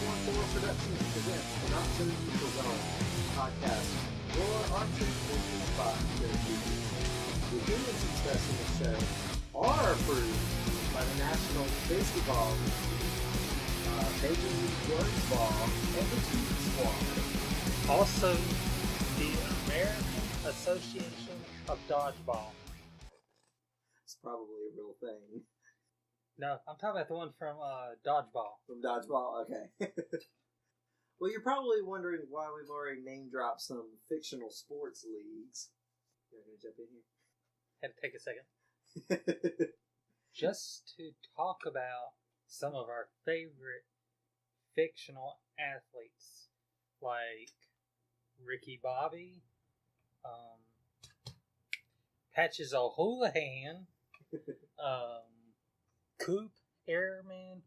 Production presents an Opportunity for Zone podcast for Opportunity by Syracuse. The opinions expressed in the show are approved by the National Basketball League, Major League Baseball, and the Team Squad. Also, the American Association of Dodgeball. It's probably a real thing. No, I'm talking about the one from Dodgeball. From Dodgeball? Okay. Well, you're probably wondering why we've already name-dropped some fictional sports leagues. You're going to jump in here? Had to take a second. Just to talk about some of our favorite fictional athletes, like Ricky Bobby, Patches O'Houlihan, Coop Airman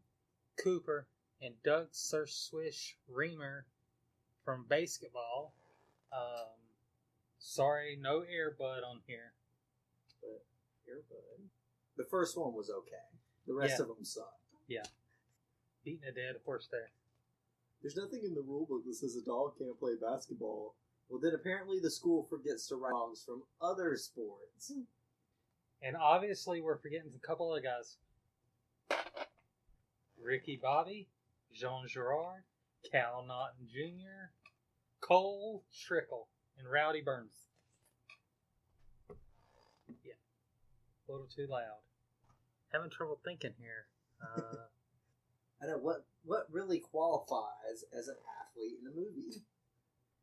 Cooper, and Doug Sir Swish Reamer from basketball. Sorry, no Airbud on here. But Airbud. The first one was okay. The rest of them sucked. Yeah. Beating a dead horse there. There's nothing in the rule book that says a dog can't play basketball. Well, then apparently the school forgets to write dogs from other sports. And obviously we're forgetting a couple of guys. Ricky Bobby, Jean Girard, Cal Naughton Jr., Cole Trickle, and Rowdy Burns. Yeah. A little too loud. Having trouble thinking here. I know, what really qualifies as an athlete in a movie?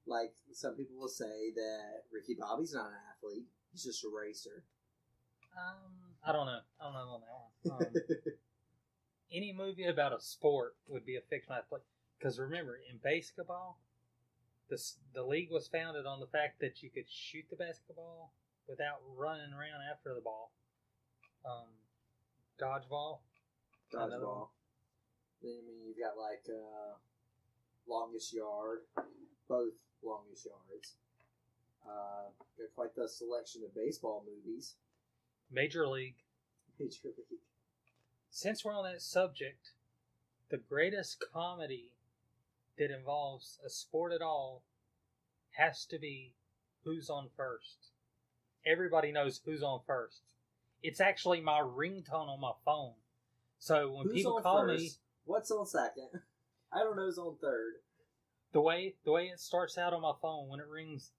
Like, some people will say that Ricky Bobby's not an athlete. He's just a racer. I don't know. I don't know on that one. Any movie about a sport would be a fictional athlete. Because remember, in basketball, the league was founded on the fact that you could shoot the basketball without running around after the ball. Dodgeball. Dodgeball. Then, I mean, you've got, like, Longest Yard. Both Longest Yards. Got quite the selection of baseball movies. Major League. Major League. Since we're on that subject, the greatest comedy that involves a sport at all has to be Who's on First. Everybody knows Who's on First. It's actually my ringtone on my phone. So when Who's people on call first? me, What's on second? I don't know who's on third. the way it starts out on my phone, when it rings,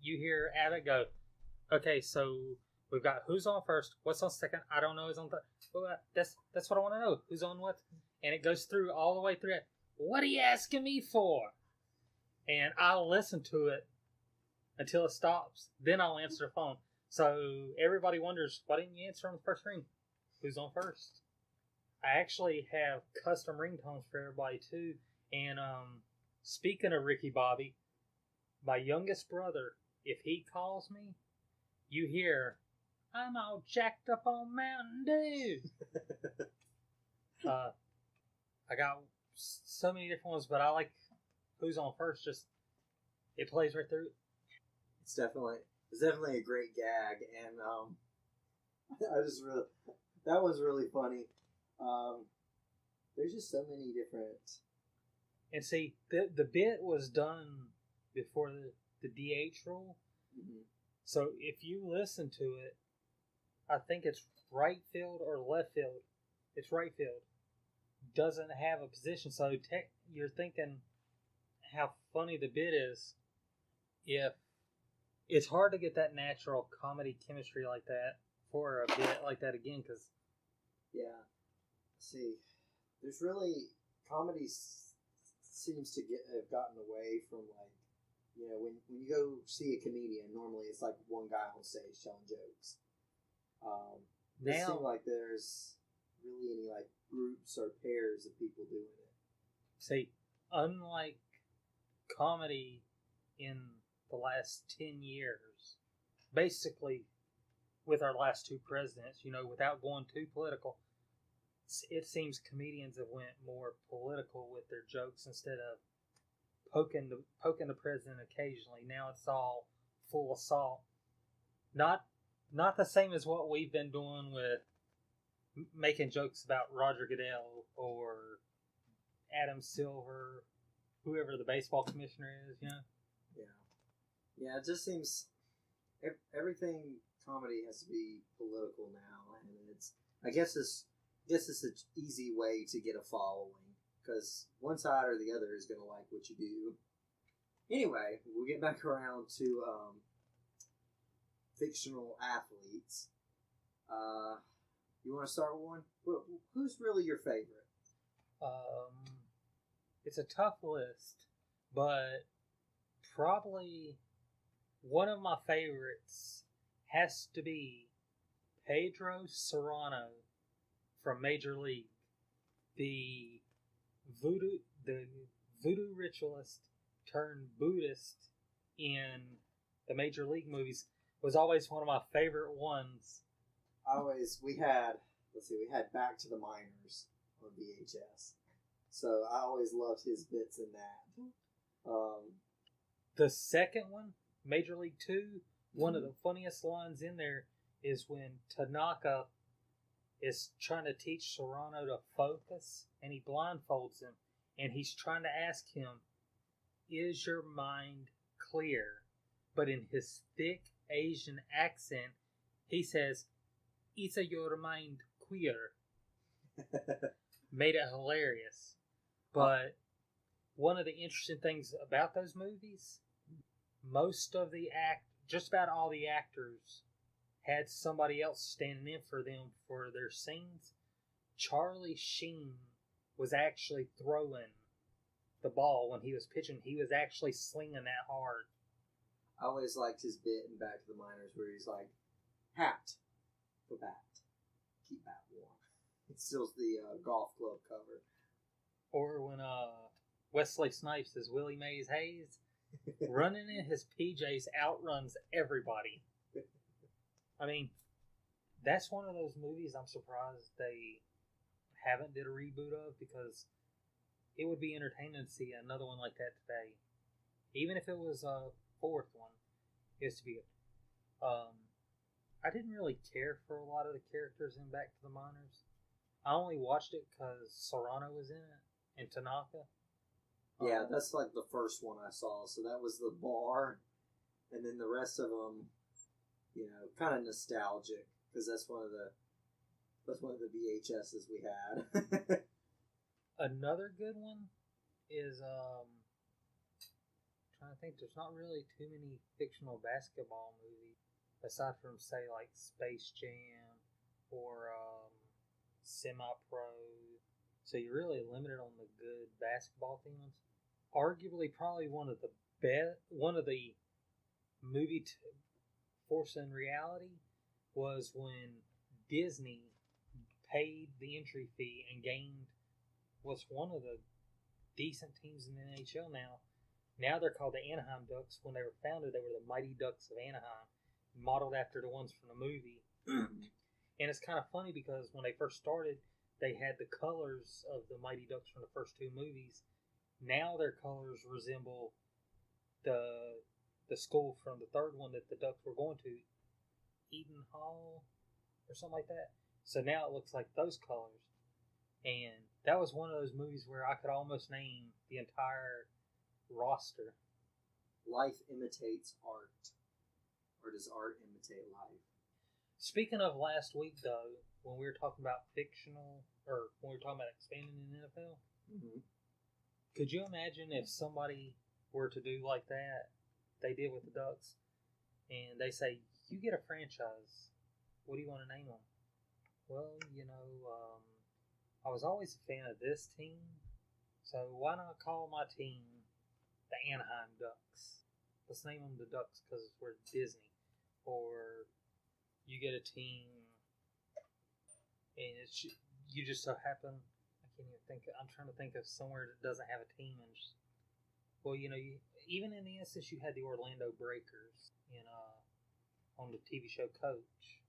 you hear Abbott go, okay, so we've got Who's on First, what's on second, I don't know who's on third. Well, that's what I want to know. Who's on what? And it goes through all the way through it. What are you asking me for? And I'll listen to it until it stops. Then I'll answer the phone. So everybody wonders, why didn't you answer on the first ring? Who's on first? I actually have custom ringtones for everybody too. And speaking of Ricky Bobby, my youngest brother, if he calls me, you hear, I'm all jacked up on Mountain Dew. I got so many different ones, but I like Who's on First. Just it plays right through. It's definitely a great gag, and that one's really funny. There's just so many different. And see, the bit was done before the DH rule. Mm-hmm. So if you listen to it, I think it's right field or left field. It's right field. Doesn't have a position, so you're thinking how funny the bit is. If it's hard to get that natural comedy chemistry like that for a bit like that again, because see, there's really comedy seems to have gotten away from, like, you know, when you go see a comedian, normally it's like one guy on stage telling jokes. It doesn't seem like there's really any, like, groups or pairs of people doing it. See, unlike comedy in the last 10 years, basically with our last two presidents, you know, without going too political, it seems comedians have went more political with their jokes instead of poking the president occasionally. Now it's all full assault. Not the same as what we've been doing with making jokes about Roger Goodell or Adam Silver, whoever the baseball commissioner is, you know? Yeah, it just seems everything comedy has to be political now, and I guess it's an easy way to get a following because one side or the other is going to like what you do. Anyway, we'll get back around to fictional athletes. You want to start with one? Who's really your favorite? It's a tough list, but probably one of my favorites has to be Pedro Serrano from Major League, the voodoo ritualist turned Buddhist in the Major League movies. Was always one of my favorite ones. We had Back to the Minors on VHS, so I always loved his bits in that. The second one, Major League 2, one of the funniest lines in there is when Tanaka is trying to teach Serrano to focus, and he blindfolds him, and he's trying to ask him, "Is your mind clear?" But in his thick Asian accent, he says, "Is your mind queer?" Made it hilarious. But one of the interesting things about those movies, just about all the actors had somebody else standing in for them for their scenes. Charlie Sheen was actually throwing the ball when he was pitching. He was actually slinging that hard. I always liked his bit in Back to the Minors where he's like, "Hat for bat, keep bat warm." It steals the golf club cover. Or when Wesley Snipes as Willie Mays Hayes, running in his PJs outruns everybody. I mean, that's one of those movies I'm surprised they haven't did a reboot of, because it would be entertaining to see another one like that today. Even if it was a fourth one, it used to be good. I didn't really care for a lot of the characters in Back to the Minors. I only watched it because Serrano was in it and Tanaka. Yeah, that's like the first one I saw. So that was the bar, and then the rest of them, kind of nostalgic because that's one of the VHSs we had. Another good one is trying to think. There's not really too many fictional basketball movies aside from say like Space Jam or Semi-Pro. So you're really limited on the good basketball teams. Arguably, probably one of the movie forcing reality was when Disney paid the entry fee and was one of the decent teams in the NHL now. Now they're called the Anaheim Ducks. When they were founded, they were the Mighty Ducks of Anaheim, modeled after the ones from the movie. And it's kind of funny because when they first started, they had the colors of the Mighty Ducks from the first two movies. Now their colors resemble the school from the third one that the Ducks were going to, Eden Hall or something like that. So now it looks like those colors. And that was one of those movies where I could almost name the entire roster. Life imitates art. Or does art imitate life? Speaking of last week, though, when we were talking about fictional, or when we were talking about expanding in the NFL, could you imagine if somebody were to do like that, they did with the Ducks, and they say, "You get a franchise. What do you want to name them?" Well, I was always a fan of this team, so why not call my team the Anaheim Ducks? Let's name them the Ducks because we're Disney. Or you get a team, and you just so happen. I can't even think. I'm trying to think of somewhere that doesn't have a team. And even in the instance you had the Orlando Breakers on the TV show Coach.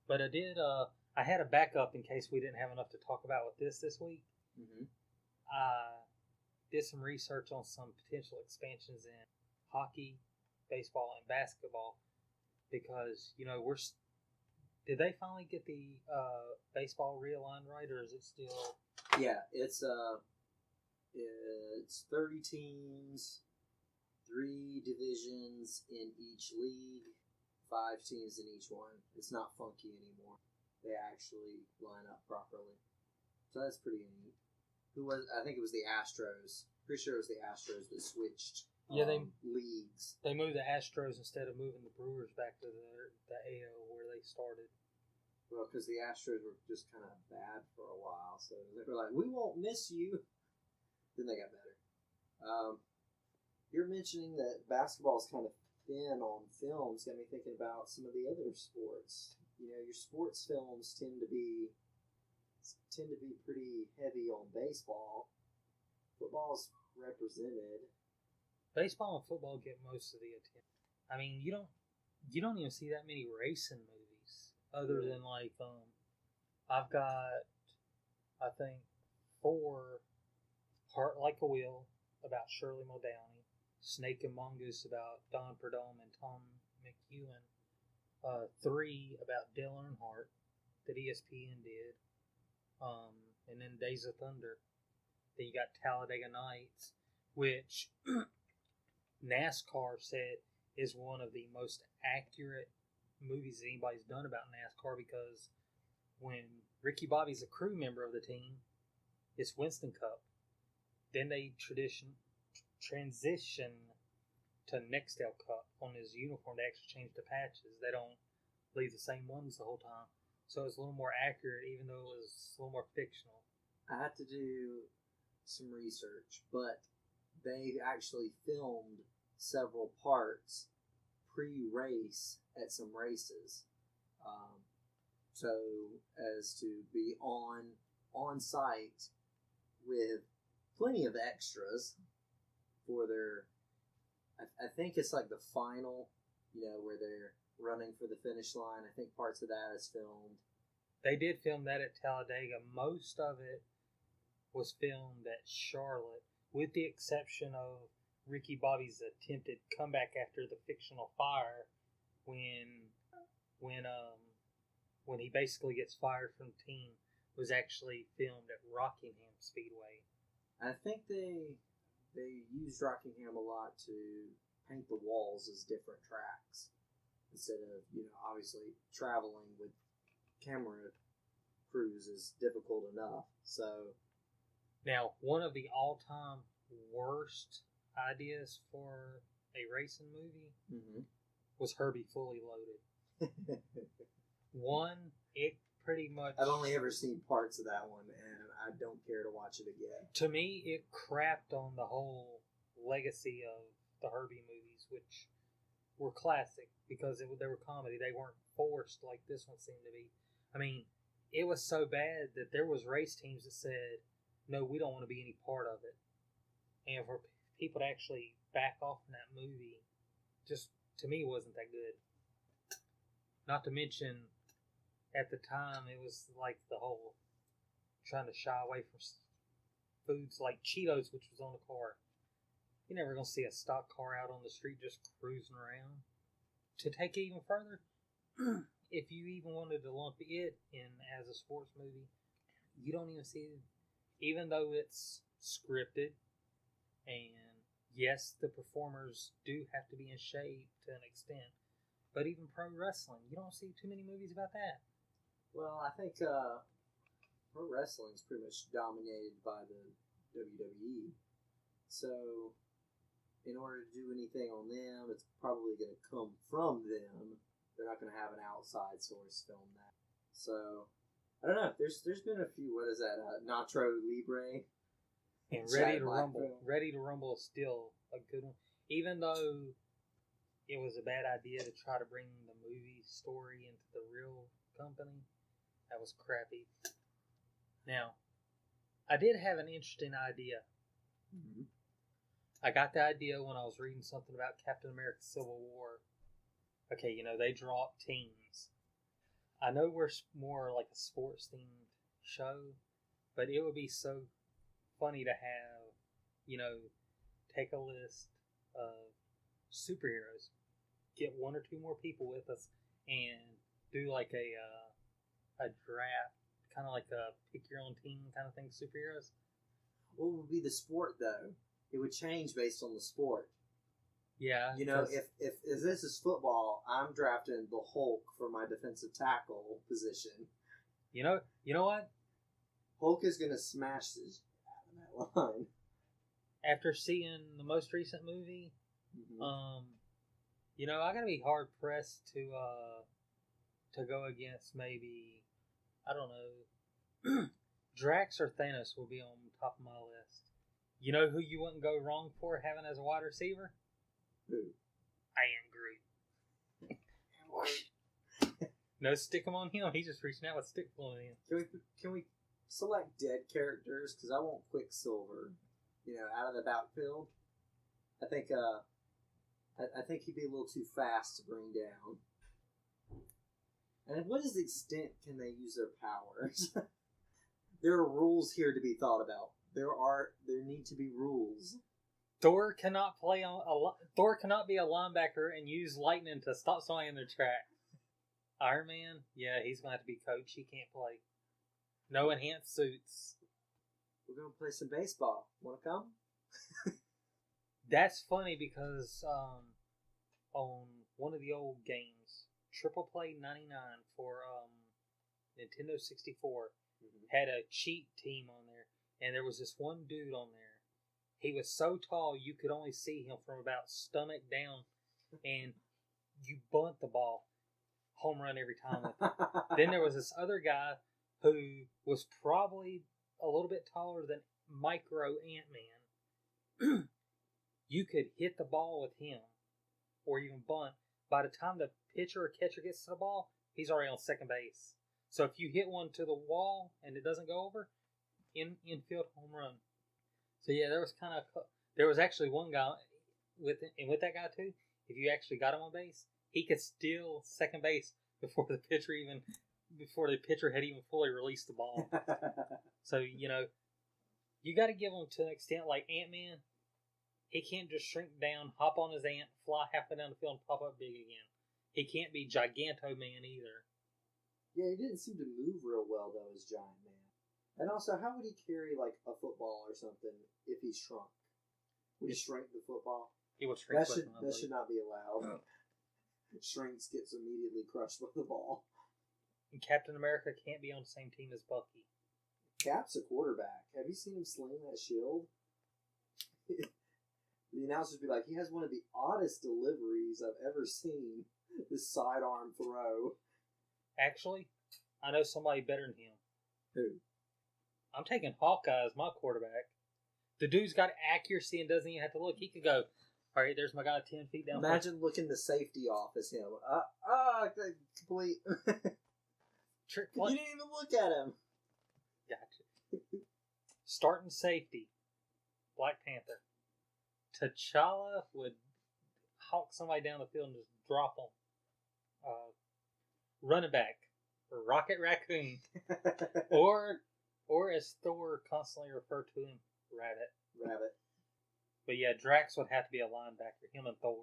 But I had a backup in case we didn't have enough to talk about with this week. I did some research on some potential expansions in hockey, baseball, and basketball because did they finally get the baseball realigned right, or is it still? Yeah, it's It's 30 teams, 3 divisions in each league, 5 teams in each one. It's not funky anymore. They actually line up properly. So that's pretty neat. I think it was the Astros. Pretty sure it was the Astros that switched leagues. They moved the Astros instead of moving the Brewers back to the AL where they started. Well, because the Astros were just kind of bad for a while. So they were like, we won't miss you. Then they got better. You're mentioning that basketball's kind of thin on films. Got me thinking about some of the other sports. Your sports films tend to be pretty heavy on baseball. Football's represented. Baseball and football get most of the attention. I mean, you don't even see that many racing movies other than I've got I think 4 Heart Like a Wheel about Shirley Muldowney, Snake and Mongoose about Don Perdome and Tom McEwen, 3 about Dale Earnhardt that ESPN did, and then Days of Thunder. Then you got Talladega Nights, which NASCAR said is one of the most accurate movies anybody's done about NASCAR, because when Ricky Bobby's a crew member of the team, it's Winston Cup. Then they transition to Nextel Cup on his uniform. They actually change the patches. They don't leave the same ones the whole time. So it's a little more accurate, even though it was a little more fictional. I had to do some research, but they actually filmed several parts pre-race at some races, so as to be on site with plenty of extras for their. I think it's like the final, where they're running for the finish line. I think parts of that is filmed. They did film that at Talladega. Most of it was filmed at Charlotte, with the exception of Ricky Bobby's attempted comeback after the fictional fire, when he basically gets fired from the team, was actually filmed at Rockingham Speedway. I think they used Rockingham a lot to paint the walls as different tracks instead of, obviously traveling with camera crews is difficult enough. So now, one of the all-time worst ideas for a racing movie was Herbie Fully Loaded. One, it pretty much... I've only ever seen parts of that one, and I don't care to watch it again. To me, it crapped on the whole legacy of the Herbie movies, which were classic, because they were comedy. They weren't forced like this one seemed to be. I mean, it was so bad that there was race teams that said, no, we don't want to be any part of it. And for people to actually back off from that movie, just, to me, wasn't that good. Not to mention, at the time, it was like the whole trying to shy away from foods like Cheetos, which was on the car. You're never going to see a stock car out on the street just cruising around. To take it even further, if you even wanted to lump it in as a sports movie, you don't even see it. Even though it's scripted, and yes, the performers do have to be in shape to an extent, but even pro wrestling, you don't see too many movies about that. Well, I think pro wrestling is pretty much dominated by the WWE. So, in order to do anything on them, it's probably going to come from them. They're not going to have an outside source film that. So, I don't know. There's been a few. What is that? Nacho Libre. And Ready to Rumble. Ready to Rumble is still a good one. Even though it was a bad idea to try to bring the movie story into the real company, that was crappy. Now, I did have an interesting idea. Mm-hmm. I got the idea when I was reading something about Captain America Civil War. Okay, they drop teams. I know we're more like a sports-themed show, but it would be so funny to have, take a list of superheroes, get 1 or 2 more people with us, and do like a draft, kind of like a pick your own team kind of thing, superheroes. What would be the sport though? It would change based on the sport. Yeah. You know, if this is football, I'm drafting the Hulk for my defensive tackle position. You know what? Hulk is going to smash this out of that line. After seeing the most recent movie, you know, I gotta be hard pressed to go against maybe, I don't know, Drax or Thanos will be on top of my list. You know who you wouldn't go wrong for having as a wide receiver? Who? I am Groot. No stick 'em on him. He's just reaching out with stick full of him. Can we select dead characters? Because I want Quicksilver, you know, out of the backfield. I think he'd be a little too fast to bring down. And what is the extent can they use their powers? There are rules here to be thought about. There need to be rules. Thor cannot be a linebacker and use lightning to stop somebody in their track. Iron Man, yeah, he's gonna have to be coach. He can't play. No enhanced suits. We're gonna play some baseball. Wanna come? That's funny because on one of the old games, Triple Play 99 for Nintendo 64 had a cheat team on there, and there was this one dude on there. He was so tall you could only see him from about stomach down, and you bunt the ball, home run every time with it. Then there was this other guy who was probably a little bit taller than Micro Ant-Man. You could hit the ball with him, or even bunt. By the time the pitcher or catcher gets to the ball, he's already on second base. So if you hit one to the wall and it doesn't go over, infield home run. So yeah, there was actually one guy with that guy too. If you actually got him on base, he could steal second base before the pitcher had even fully released the ball. So you know, you got to give him to an extent. Like Ant-Man, he can't just shrink down, hop on his ant, fly halfway down the field, and pop up big again. He can't be Giganto Man either. Yeah, he didn't seem to move real well though as Giant Man. And also, how would he carry like a football or something if he shrunk? Would he shrink the football? He would shrink. That should not be allowed. Shrinks gets immediately crushed by the ball. And Captain America can't be on the same team as Bucky. Cap's a quarterback. Have you seen him sling that shield? The announcers be like, he has one of the oddest deliveries I've ever seen. This sidearm throw. Actually, I know somebody better than him. Who? I'm taking Hawkeye as my quarterback. The dude's got accuracy and doesn't even have to look. He could go, all right, there's my guy 10 feet down. Imagine looking the safety off as him. Complete. Trick You didn't even look at him. Gotcha. Starting safety, Black Panther. T'Challa would hawk somebody down the field and just drop them. Running back, Rocket Raccoon. or as Thor constantly referred to him, Rabbit. But yeah, Drax would have to be a linebacker, him and Thor.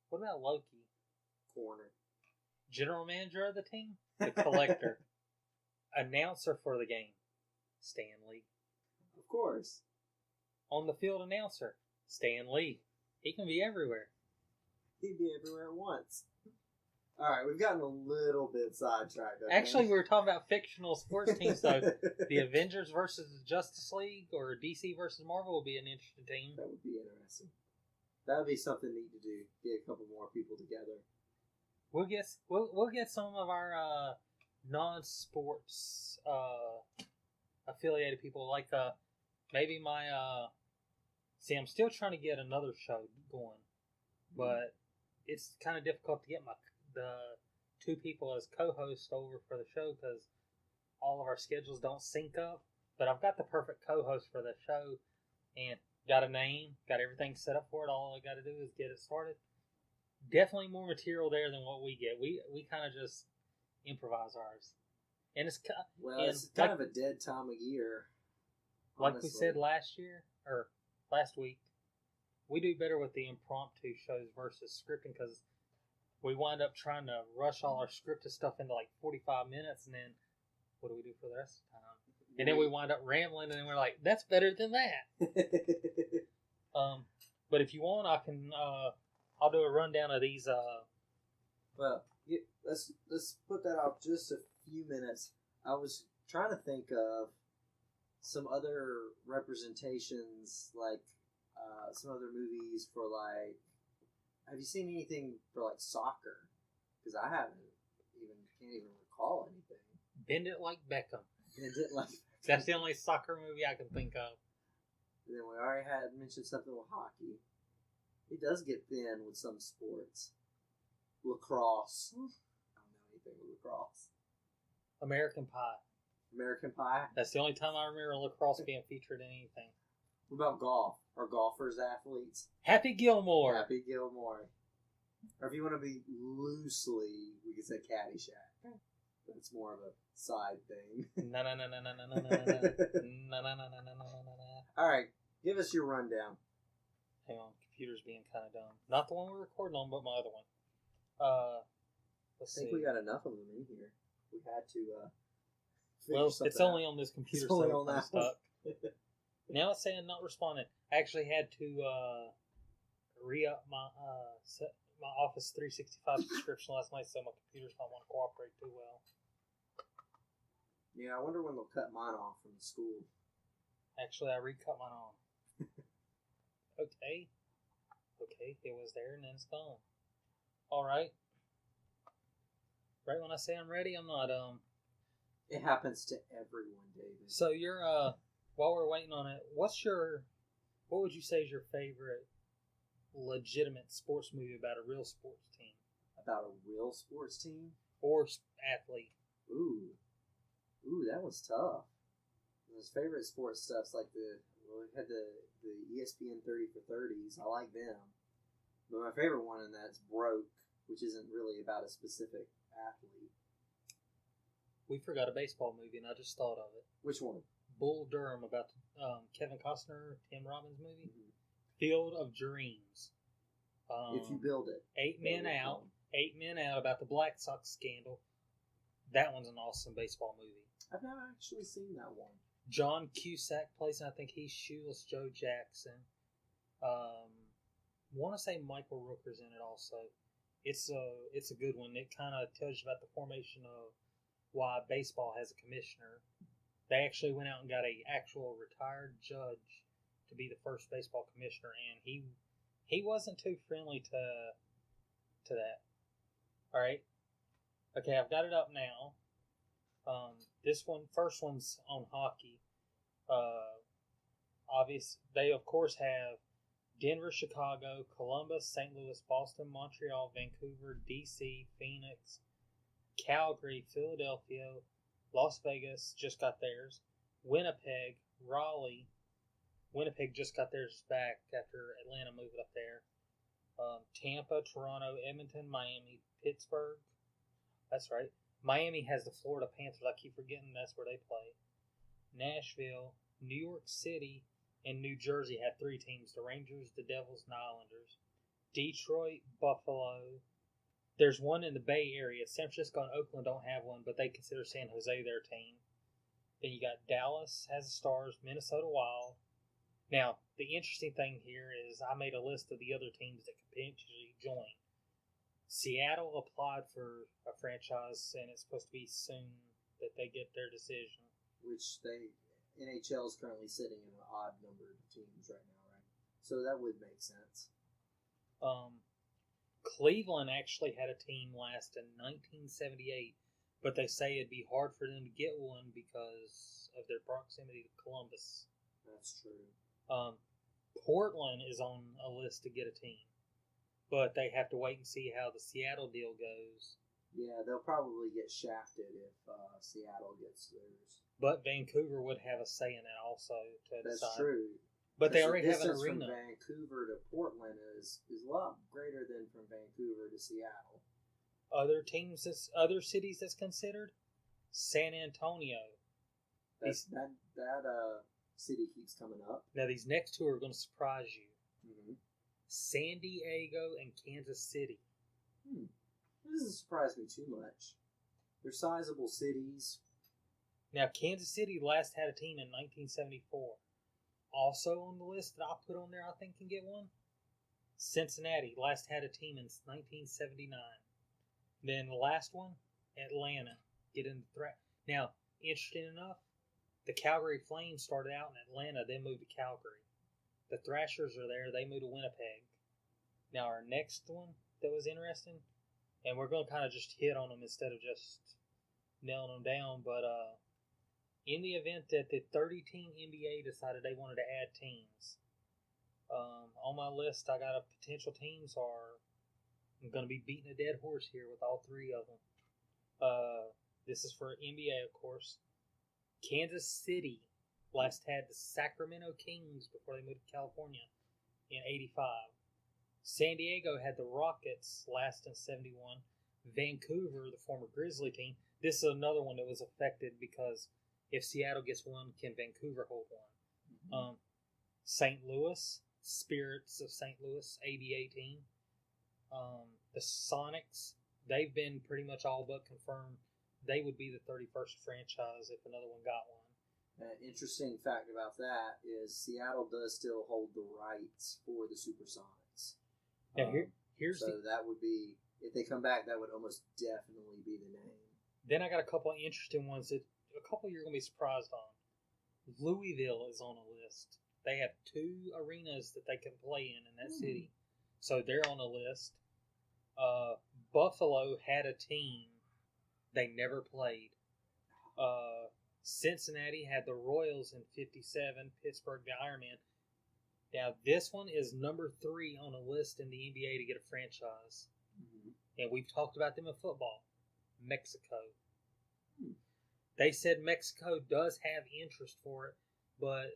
What about Loki? Corner. General manager of the team? The Collector. Announcer for the game? Stan Lee. Of course. On the field announcer? Stan Lee. He can be everywhere. He'd be everywhere at once. Alright, we've gotten a little bit sidetracked. Actually, we were talking about fictional sports teams, though. The Avengers versus the Justice League or DC versus Marvel would be an interesting team. That would be interesting. That would be something neat to do. Get a couple more people together. We'll get some of our non-sports affiliated people, like maybe my see, I'm still trying to get another show going, but it's kind of difficult to get the two people as co-hosts over for the show because all of our schedules don't sync up. But I've got the perfect co-host for the show and got a name, got everything set up for it. All I got to do is get it started. Definitely more material there than what we get. We kind of just improvise ours, and it's kind of a dead time of year. Like we said last week, we do better with the impromptu shows versus scripting because we wind up trying to rush all our scripted stuff into like 45 minutes, and then what do we do for the rest of the time? And then we wind up rambling, and then we're like, "That's better than that." But if you want, I can. I'll do a rundown of these. Well, let's put that off just a few minutes. I was trying to think of some other representations, like some other movies for like. Have you seen anything for like soccer? Because I can't even recall anything. Bend It Like Beckham. Bend It Like. That's the only soccer movie I can think of. And then we already had mentioned something with hockey. It does get thin with some sports. Lacrosse. I don't know anything with lacrosse. American Pie. American Pie. That's the only time I remember lacrosse being featured in anything. What about golf? Are golfers athletes? Happy Gilmore. Happy Gilmore. Or if you want to be loosely, we could say Caddyshack. But it's more of a side thing. No. All right, give us your rundown. Hang on, computer's being kind of dumb. Not the one we're recording on, but my other one. Let's I think see. we got enough of them in here. We had to. Well, it's only on this computer, It's only so on I'm that stuck. Now it's saying not responding. I actually had to re-up my my Office 365 subscription last night, so my computer's not want to cooperate too well. Yeah, I wonder when they'll cut mine off from school. Actually, I recut mine on. Okay, it was there and then it's gone. All right. Right when I say I'm ready, I'm not. It happens to everyone, David. So you're while we're waiting on it, what would you say is your favorite legitimate sports movie about a real sports team About a real sports team? or athlete? Ooh, that was tough. His favorite sports stuff's like we had the ESPN 30 for 30s. I like them. But my favorite one in that's Broke, which isn't really about a specific athlete. We forgot a baseball movie, and I just thought of it. Which one? Bull Durham, about Kevin Costner, Tim Robbins movie. Mm-hmm. Field of Dreams. If you build it. 8 Men Out. 8 Men Out, about the Black Sox scandal. That one's an awesome baseball movie. I've never actually seen that one. John Cusack plays, and I think he's Shoeless Joe Jackson. Want to say Michael Rooker's in it also. It's a good one. It kind of tells you about the formation of why baseball has a commissioner. They actually went out and got a actual retired judge to be the first baseball commissioner, and he wasn't too friendly to that. All right, okay, I've got it up now. This first one's on hockey. They of course have Denver, Chicago, Columbus, St. Louis, Boston, Montreal, Vancouver, DC, Phoenix, Calgary, Philadelphia, Las Vegas just got theirs, Winnipeg, Raleigh. Winnipeg just got theirs back after Atlanta moved up there. Tampa, Toronto, Edmonton, Miami, Pittsburgh. That's right. Miami has the Florida Panthers. I keep forgetting that's where they play. Nashville, New York City, and New Jersey have 3 teams: the Rangers, the Devils, and the Islanders. Detroit, Buffalo. There's one in the Bay Area. San Francisco and Oakland don't have one, but they consider San Jose their team. Then you got Dallas has the Stars, Minnesota Wild. Now, the interesting thing here is I made a list of the other teams that could potentially join. Seattle applied for a franchise, and it's supposed to be soon that they get their decision. Which NHL is currently sitting in an odd number of teams right now, right? So that would make sense. Cleveland actually had a team last in 1978, but they say it'd be hard for them to get one because of their proximity to Columbus. That's true. Portland is on a list to get a team, but they have to wait and see how the Seattle deal goes. Yeah, they'll probably get shafted if Seattle gets theirs. But Vancouver would have a say in it also to That's decide. true. But they already have an The distance arena. from Vancouver to Portland is a lot greater than from Vancouver to Seattle. Other cities that's considered? San Antonio. That city keeps coming up. Now these next 2 are going to surprise you. Mm-hmm. San Diego and Kansas City. It doesn't surprise me too much. They're sizable cities. Now, Kansas City last had a team in 1974. Also on the list that I put on there, I think can get one. Cincinnati last had a team in 1979. Then the last one, Atlanta, get in the threat. Now, interesting enough, the Calgary Flames started out in Atlanta, then moved to Calgary. The Thrashers are there, they moved to Winnipeg. Now, our next one that was interesting, and we're going to kind of just hit on them instead of just nailing them down, but in the event that the 30-team NBA decided they wanted to add teams, on my list, I got potential teams are, I'm going to be beating a dead horse here with all three of them. This is for NBA, of course. Kansas City last had the Sacramento Kings before they moved to California in 85. San Diego had the Rockets last in 71. Vancouver, the former Grizzly team. This is another one that was affected because if Seattle gets one, can Vancouver hold one? Mm-hmm. St. Louis, Spirits of St. Louis, 88 team. The Sonics, they've been pretty much all but confirmed. They would be the 31st franchise if another one got one. An interesting fact about that is Seattle does still hold the rights for the Supersonics. Now here's so that would be, if they come back, that would almost definitely be the name. Then I got a couple of interesting ones that a couple you're going to be surprised on. Louisville is on a list. They have 2 arenas that they can play in that city. So they're on a list. Buffalo had a team. They never played. Cincinnati had the Royals in 57. Pittsburgh, the Ironman. Now, this one is number 3 on a list in the NBA to get a franchise. Mm-hmm. And we've talked about them in football. Mexico. They said Mexico does have interest for it, but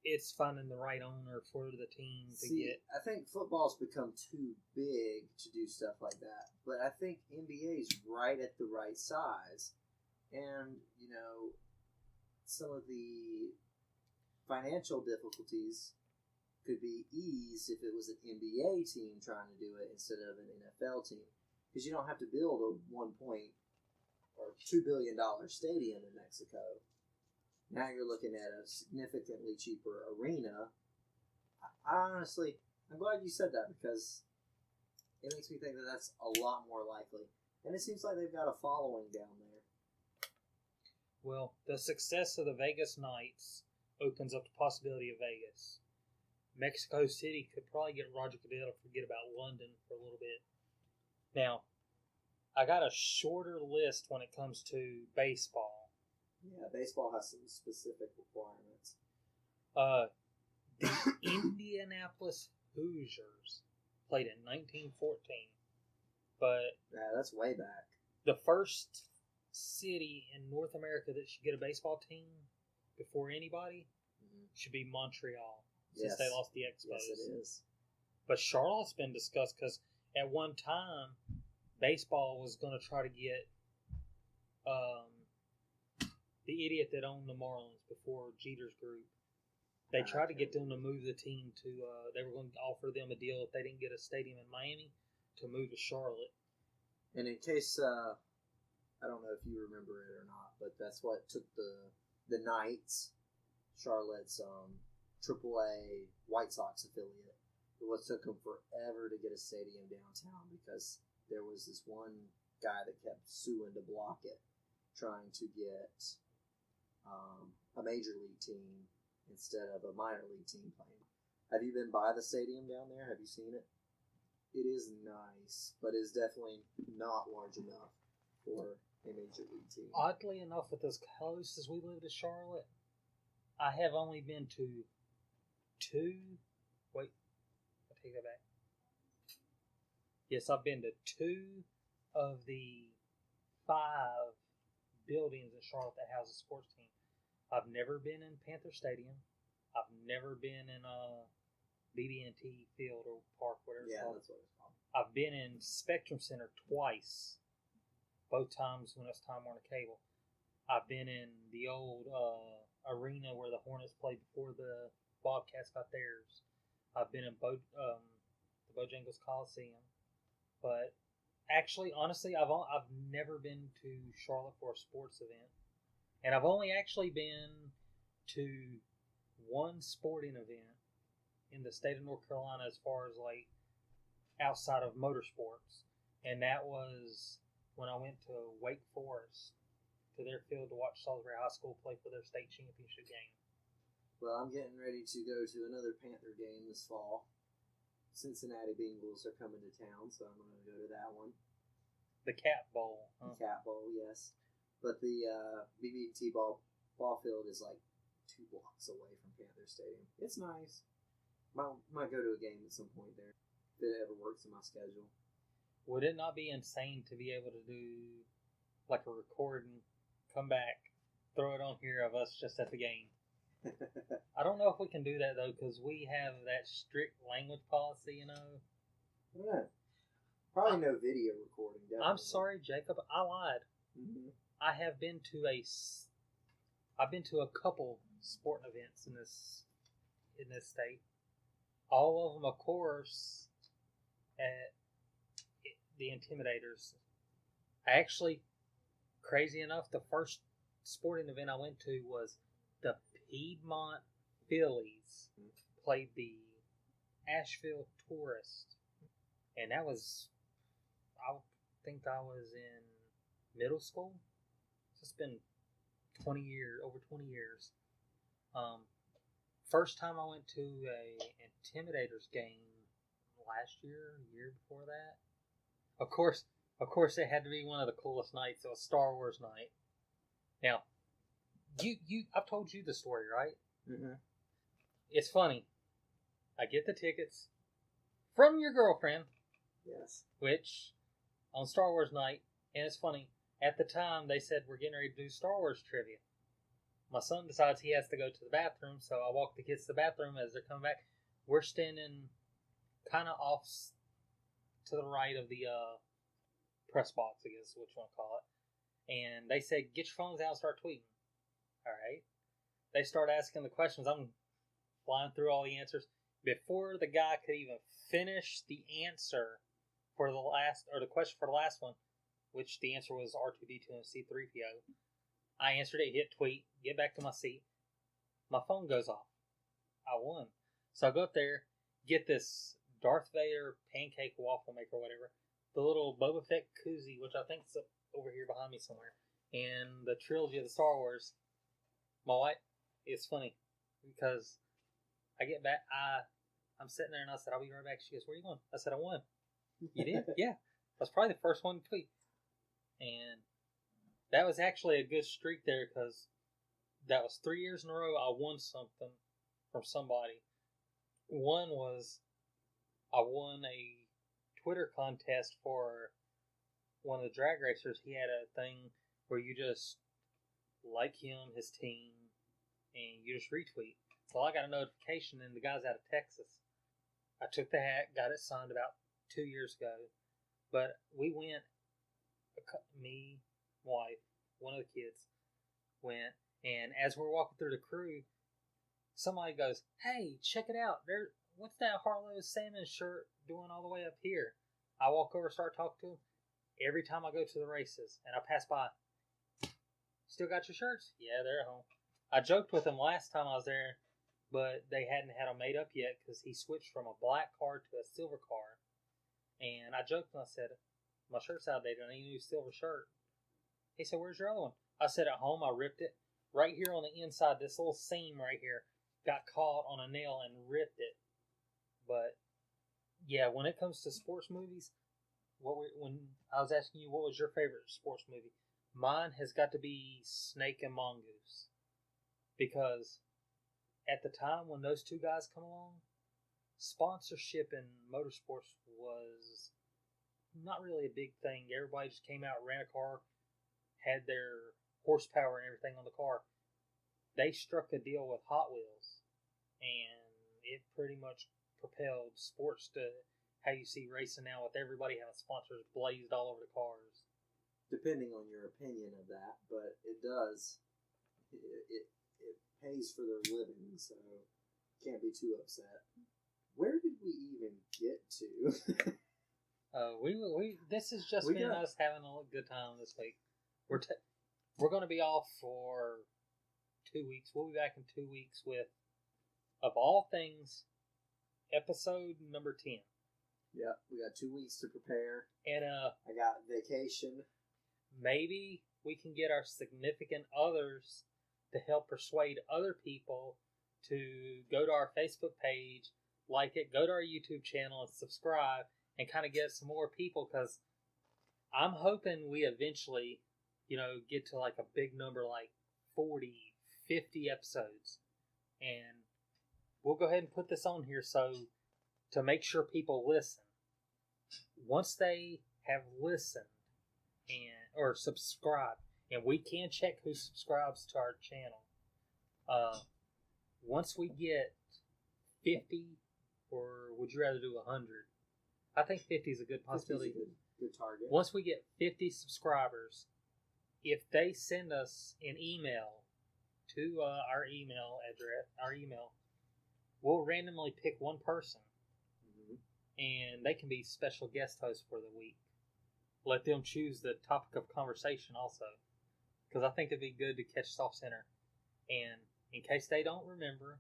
it's finding the right owner for the team to get. I think football's become too big to do stuff like that, but I think NBA's right at the right size. And, you know, some of the financial difficulties could be eased if it was an NBA team trying to do it instead of an NFL team. Because you don't have to build a $2 billion stadium in Mexico. Now you're looking at a significantly cheaper arena. Honestly, I'm glad you said that because it makes me think that that's a lot more likely. And it seems like they've got a following down there. Well, the success of the Vegas Knights opens up the possibility of Vegas. Mexico City could probably get Roger Goodell to forget about London for a little bit. Now, I got a shorter list when it comes to baseball. Yeah, baseball has some specific requirements. The Indianapolis Hoosiers played in 1914, but yeah, that's way back. The first city in North America that should get a baseball team before anybody should be Montreal, since they lost the Expos. Yes, it is. But Charlotte's been discussed because at one time baseball was going to try to get the idiot that owned the Marlins before Jeter's group. They tried to get them to move the team to, they were going to offer them a deal if they didn't get a stadium in Miami to move to Charlotte. And in case, I don't know if you remember it or not, but that's what took the Knights, Charlotte's AAA White Sox affiliate. It was took them forever to get a stadium downtown because there was this one guy that kept suing to block it, trying to get a major league team instead of a minor league team playing. Have you been by the stadium down there? Have you seen it? It is nice, but it's definitely not large enough for a major league team. Oddly enough, with as close as we live to Charlotte, I have only been to Wait, I take that back. Yes, I've been to 2 of the 5 buildings in Charlotte that house a sports team. I've never been in Panther Stadium. I've never been in BB&T Field or Park, whatever it's called. That's what it's called. I've been in Spectrum Center twice, both times when it's Time Warner Cable. I've been in the old arena where the Hornets played before the Bobcats got theirs. I've been in the Bojangles Coliseum, but actually, honestly, I've never been to Charlotte for a sports event. And I've only actually been to one sporting event in the state of North Carolina as far as like outside of motorsports. And that was when I went to Wake Forest to their field to watch Salisbury High School play for their state championship game. Well, I'm getting ready to go to another Panther game this fall. Cincinnati Bengals are coming to town, so I'm going to go to that one. The Cat Bowl. Huh? Cat Bowl, yes. But the BB&T ball field is like 2 blocks away from Panther Stadium. It's nice. Might go to a game at some point there if it ever works in my schedule. Would it not be insane to be able to do like a recording, come back, throw it on here of us just at the game? I don't know if we can do that though, because we have that strict language policy, you know. Yeah. Probably no video recording. Definitely. I'm sorry, Jacob. I lied. Mm-hmm. I've been to a couple sporting events in this state. All of them, of course, at the Intimidators. I actually, crazy enough, the first sporting event I went to was the Piedmont Phillies played the Asheville Tourist, and that was, I think I was in middle school. So it's been 20 years, over 20 years. First time I went to a Intimidators game last year, year before that. Of course, it had to be one of the coolest nights. It was Star Wars night. Now, I've told you the story, right? Mm-hmm. It's funny. I get the tickets from your girlfriend. Yes. Which, on Star Wars night, and it's funny, at the time they said we're getting ready to do Star Wars trivia. My son decides he has to go to the bathroom, so I walk the kids to the bathroom as they're coming back. We're standing kind of off to the right of the press box, I guess is what you want to call it. And they said, get your phones out and start tweeting. All right. They start asking the questions. I'm flying through all the answers. Before the guy could even finish the answer for the last, or the question for the last one, which the answer was R2D2 and C3PO, I answered it, hit tweet, get back to my seat. My phone goes off. I won. So I go up there, get this Darth Vader pancake waffle maker or whatever, the little Boba Fett koozie, which I think is over here behind me somewhere, and the trilogy of the Star Wars. My wife, it's funny because I get back, I'm sitting there and I said, I'll be right back. She goes, where are you going? I said, I won. You did? Yeah. I was probably the first one to tweet. And that was actually a good streak there because that was 3 years in a row I won something from somebody. One was I won a Twitter contest for one of the drag racers. He had a thing where you just like him, his team, and you just retweet. Well, I got a notification, and the guy's out of Texas. I took the hat, got it signed about 2 years ago. But we went, me, wife, one of the kids, went, and as we're walking through the crew, somebody goes, hey, check it out. What's that Harlow Salmon shirt doing all the way up here? I walk over, start talking to him. Every time I go to the races, and I pass by, still got your shirts? Yeah, they're at home. I joked with him last time I was there, but they hadn't had them made up yet because he switched from a black car to a silver car. And I joked and I said, my shirt's outdated. I need a new silver shirt. He said, where's your other one? I said, at home. I ripped it. Right here on the inside, this little seam right here got caught on a nail and ripped it. But, yeah, when it comes to sports movies, when I was asking you what was your favorite sports movie, mine has got to be Snake and Mongoose. Because at the time when those two guys come along, sponsorship in motorsports was not really a big thing. Everybody just came out, ran a car, had their horsepower and everything on the car. They struck a deal with Hot Wheels, and it pretty much propelled sports to how you see racing now, with everybody having sponsors blazed all over the cars. Depending on your opinion of that, but it does. It pays for their living, so can't be too upset. Where did we even get to? We this has just been us having a good time this week. we're going to be off for 2 weeks. We'll be back in 2 weeks with, of all things, episode number 10. Yep, we got 2 weeks to prepare. And I got vacation. maybe we can get our significant others to help persuade other people to go to our Facebook page, like it, go to our YouTube channel and subscribe, and kind of get some more people, because I'm hoping we eventually, get to like a big number, like 40, 50 episodes. And we'll go ahead and put this on here to make sure people listen. Once they have listened or subscribed, and we can check who subscribes to our channel. Once we get 50, or would you rather do 100? I think 50 is a good possibility. 50 is a good target. Once we get 50 subscribers, if they send us an email to our email address, we'll randomly pick one person, and they can be special guest hosts for the week. Let them choose the topic of conversation also, because I think it'd be good to catch us off center. And in case they don't remember,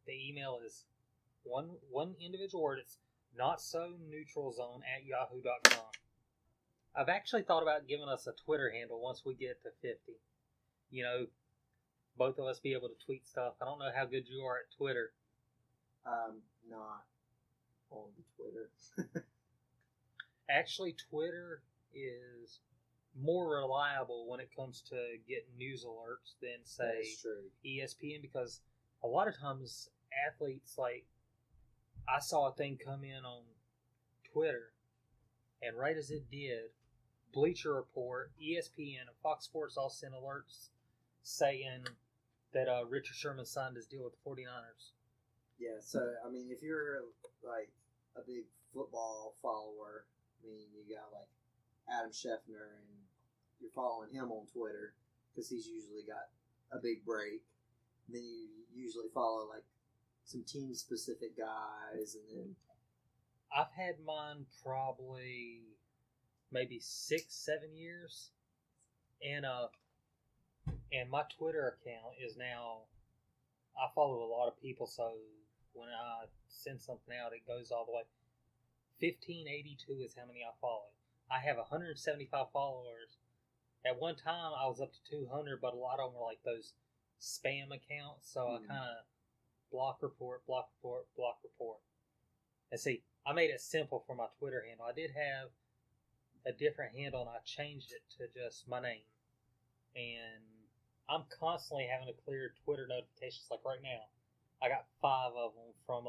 the email is one individual word. It's notsoneutralzone@yahoo.com. I've actually thought about giving us a Twitter handle once we get to 50. Both of us be able to tweet stuff. I don't know how good you are at Twitter. Not on Twitter. Actually, Twitter is more reliable when it comes to getting news alerts than, say, ESPN, because a lot of times athletes, like, I saw a thing come in on Twitter, and right as it did, Bleacher Report, ESPN, and Fox Sports all sent alerts saying that Richard Sherman signed his deal with the 49ers. Yeah, so, I mean, if you're, like, a big football follower, I mean, you got, like, Adam Scheffner, and you're following him on Twitter, because he's usually got a big break. And then you usually follow, like, some team-specific guys, and then... I've had mine probably maybe 6-7 years, and my Twitter account is now, I follow a lot of people, so when I send something out, it goes all the way. 1582 is how many I follow. I have 175 followers. At one time, I was up to 200, but a lot of them were like those spam accounts, so I kind of block report. And see, I made it simple for my Twitter handle. I did have a different handle, and I changed it to just my name. And I'm constantly having to clear Twitter notifications. Like right now, I got 5 of them from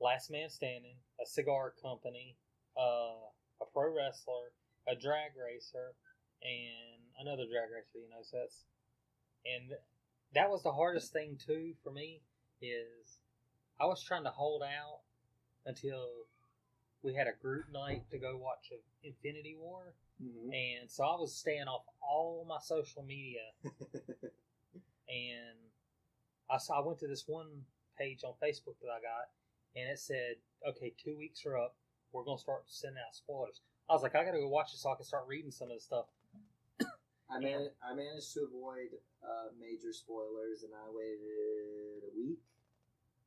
Last Man Standing, a cigar company, a pro wrestler, a drag racer, and another drag racer. So that was the hardest thing too for me, is I was trying to hold out until we had a group night to go watch Infinity War. And so I was staying off all my social media. And I went to this one page on Facebook that I got, and it said, okay, 2 weeks are up. We're going to start sending out spoilers. I was like, I got to go watch it so I can start reading some of this stuff. I managed to avoid major spoilers, and I waited a week.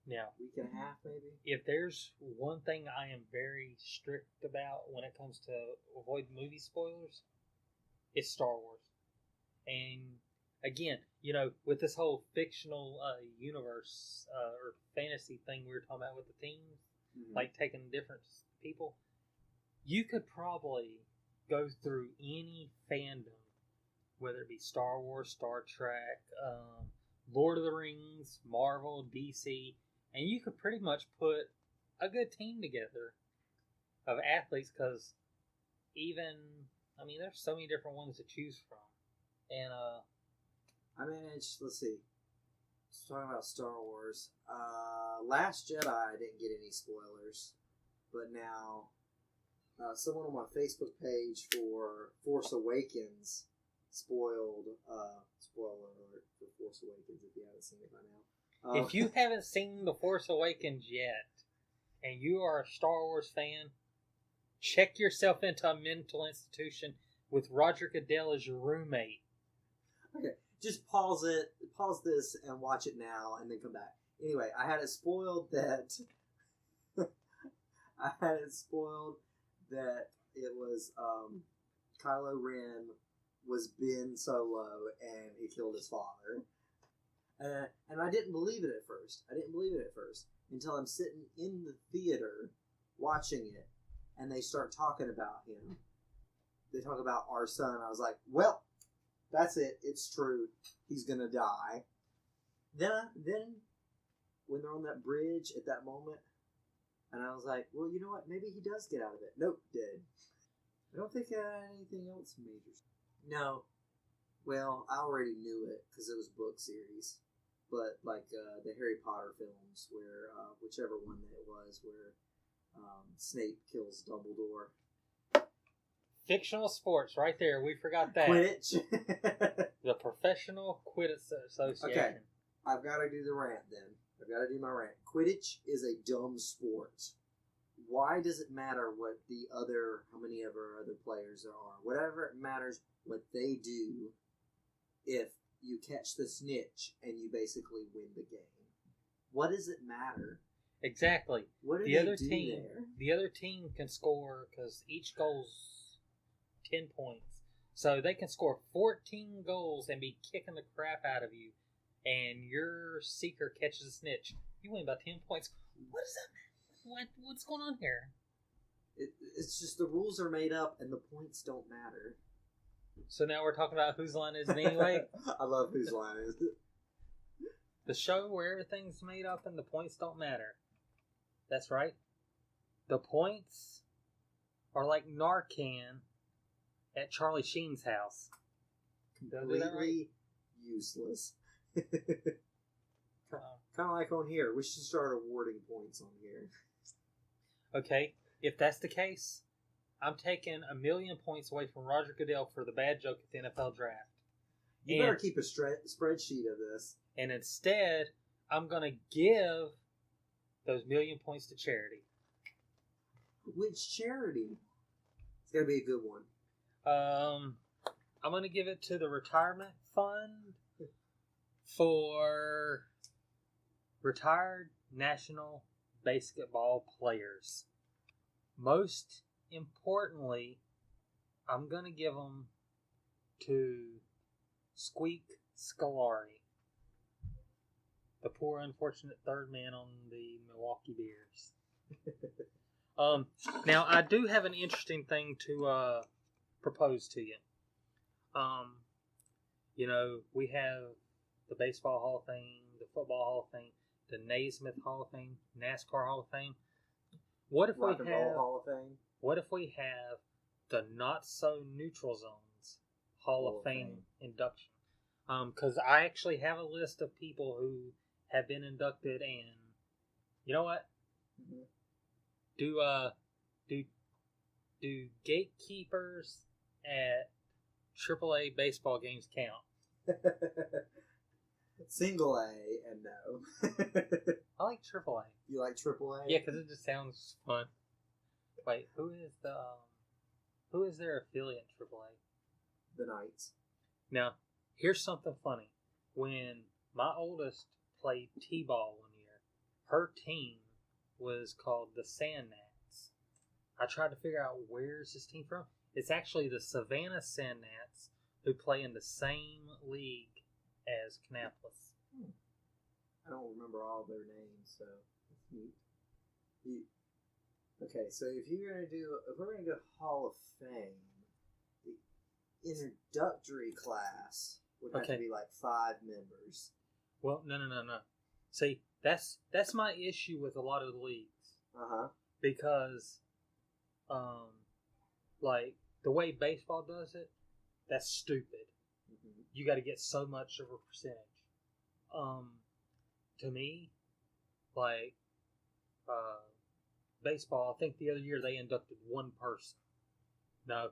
Yeah. Week and a half, maybe. If there's one thing I am very strict about when it comes to avoid movie spoilers, it's Star Wars. And again, with this whole fictional universe or fantasy thing we were talking about with the teams, like taking different people, you could probably go through any fandom, whether it be Star Wars, Star Trek, Lord of the Rings, Marvel, DC, and you could pretty much put a good team together of athletes, because there's so many different ones to choose from. And I managed, let's see, talking about Star Wars, Last Jedi, I didn't get any spoilers, but now someone on my Facebook page for Force Awakens spoiler alert for Force Awakens, if you haven't seen it by now. If you haven't seen The Force Awakens yet, and you are a Star Wars fan, check yourself into a mental institution with Roger Goodell as your roommate. Okay, just pause this, and watch it now, and then come back. Anyway, I had it spoiled that it was Kylo Ren was Ben Solo, and he killed his father. And I didn't believe it at first. Until I'm sitting in the theater watching it, and they start talking about him. They talk about our son. I was like, well, that's it. It's true. He's gonna die. Then when they're on that bridge at that moment, and I was like, well, you know what? Maybe he does get out of it. Nope, dead. I don't think anything else major. No. Well, I already knew it because it was a book series. But like the Harry Potter films, where whichever one that it was, where Snape kills Dumbledore. Fictional sports, right there. We forgot that. Quidditch. The Professional Quidditch Association. Okay, I've got to do the rant then. I've got to do my rant. Quidditch is a dumb sport. Why does it matter what how many of our other players there are? Whatever it matters what they do if you catch the snitch and you basically win the game. What does it matter? Exactly. What do the they other do team, there? The other team can score because each goal's 10 points. So they can score 14 goals and be kicking the crap out of you, and your seeker catches a snitch. You win by 10 points. What is that? What's going on here? It's just the rules are made up and the points don't matter. So now we're talking about whose line is it anyway? I love whose line is it. The show where everything's made up and the points don't matter. That's right. The points are like Narcan at Charlie Sheen's house. Completely useless. Kind of like on here. We should start awarding points on here. Okay, if that's the case, I'm taking 1,000,000 points away from Roger Goodell for the bad joke at the NFL draft. You better keep a spreadsheet of this. And instead, I'm going to give those 1,000,000 points to charity. Which charity? It's got to be a good one. I'm going to give it to the retirement fund for retired national basketball players. Most importantly, I'm going to give them to Squeak Scolari, the poor unfortunate third man on the Milwaukee Bears. Now, I do have an interesting thing to propose to you. We have the Baseball Hall of Fame, the Football Hall of Fame, the Naismith Hall of Fame, NASCAR Hall of Fame. What if Rock and Roll Hall of Fame? What if we have the Not So Neutral Zones Hall of Fame induction? Because I actually have a list of people who have been inducted, and you know what? Mm-hmm. Do gatekeepers at AAA baseball games count? Single A and no. I like AAA. You like AAA? Yeah, because it just sounds fun. Wait, who is their affiliate AAA? The Knights. Now, here's something funny. When my oldest played T-ball one year, her team was called the Sand Gnats. I tried to figure out where's this team from. It's actually the Savannah Sand Gnats, who play in the same league as Kannapolis. I don't remember all their names, so that's neat. Okay, so if we're gonna do Hall of Fame, the introductory class would have to be like 5 members. Well, no. See, that's my issue with a lot of the leagues. Because, like the way baseball does it, that's stupid. Mm-hmm. You got to get so much of a percentage. To me, like baseball, I think the other year they inducted 1 person. No,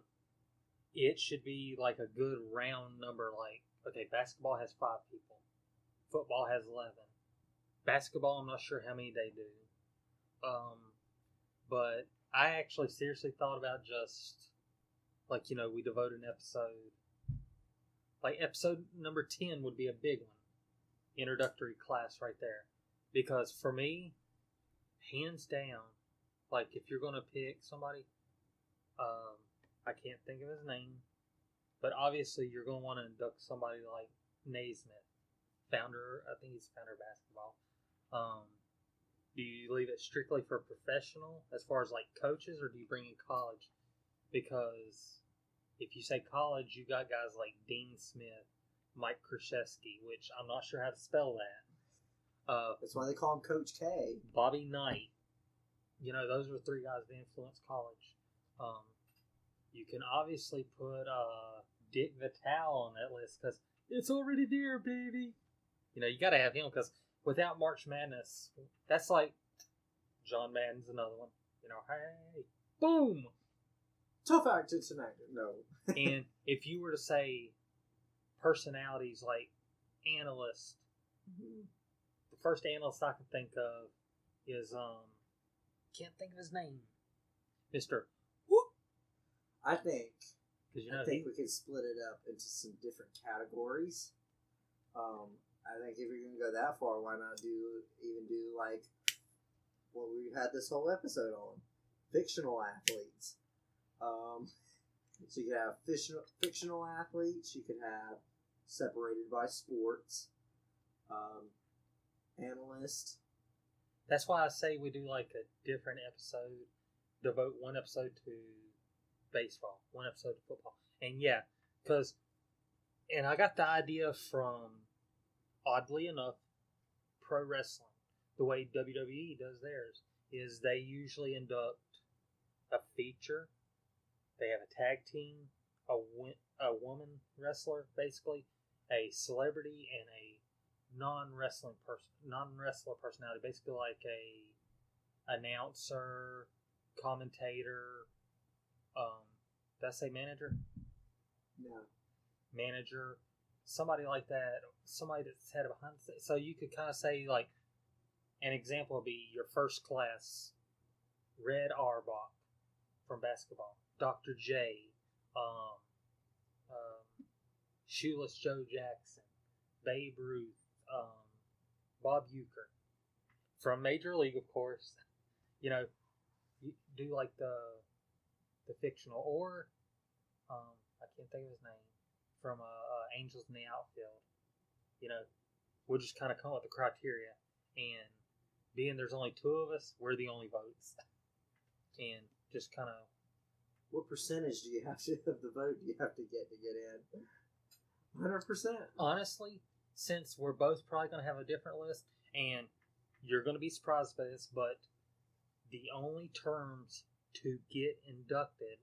it should be like a good round number. Like, okay, basketball has 5 people, football has 11. Basketball, I'm not sure how many they do. But I actually seriously thought about just Like, we devote an episode. Like, episode number 10 would be a big one. Introductory class right there. Because for me, hands down, like, if you're going to pick somebody, I can't think of his name, but obviously you're going to want to induct somebody like Naismith, founder, I think he's founder of basketball. Do you leave it strictly for professional as far as like coaches, or do you bring in college? Because if you say college, you got guys like Dean Smith, Mike Krzyzewski, which I'm not sure how to spell that. That's why they call him Coach K. Bobby Knight. Those are 3 guys that influenced college. You can obviously put Dick Vitale on that list because it's already there, baby. You got to have him because without March Madness, that's like John Madden's another one. Hey, boom! Tough action tonight. No. And if you were to say personalities like analyst, the first analyst I can think of is can't think of his name, Mr. Whoop. I think we could split it up into some different categories. I think if you're going to go that far, why not do like what we've had this whole episode on, fictional athletes. So you could have fictional athletes. You could have separated by sports. Analyst. That's why I say we do like a different episode. Devote one episode to baseball, one episode to football, and and I got the idea from, oddly enough, pro wrestling. The way WWE does theirs is they usually induct a feature. They have a tag team, a woman wrestler, basically, a celebrity, and a non-wrestler personality, basically like a announcer, commentator. Did I say manager? No. Manager, somebody like that, somebody that's had a behind the scenes. So you could kind of say, like, an example would be your first class, Red Auerbach from basketball, Dr. J, Shoeless Joe Jackson, Babe Ruth, Bob Uecker. From Major League, of course. You do like the fictional, or I can't think of his name, from Angels in the Outfield. We'll just kind of come up with the criteria, and being there's only 2 of us, we're the only votes, and just kind of. What percentage do you have to of the vote do you have to get in? 100%. Honestly, since we're both probably going to have a different list, and you're going to be surprised by this, but the only terms to get inducted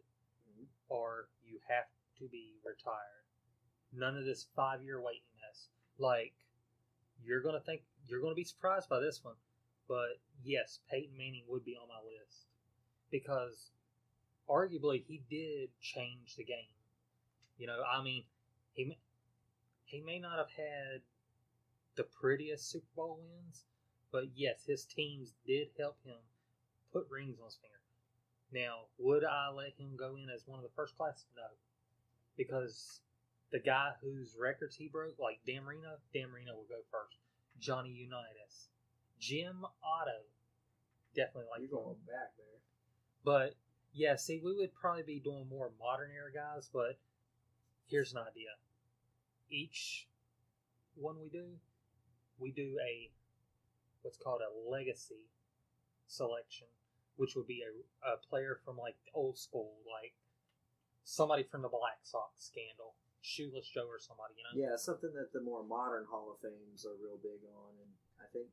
are you have to be retired. None of this 5-year waiting mess. Like, you're going to be surprised by this one, but yes, Peyton Manning would be on my list because arguably he did change the game. He may not have had the prettiest Super Bowl wins, but yes, his teams did help him put rings on his finger. Now, would I let him go in as one of the first class? No. Because the guy whose records he broke, like Dan Marino will go first. Johnny Unitas. Jim Otto. Definitely like You're going back there. But, yeah, see, we would probably be doing more modern era guys, but here's an idea. Each one we do what's called a legacy selection, which would be a player from like old school, like somebody from the Black Sox scandal, Shoeless Joe or somebody, Yeah, something that the more modern Hall of Fames are real big on, and I think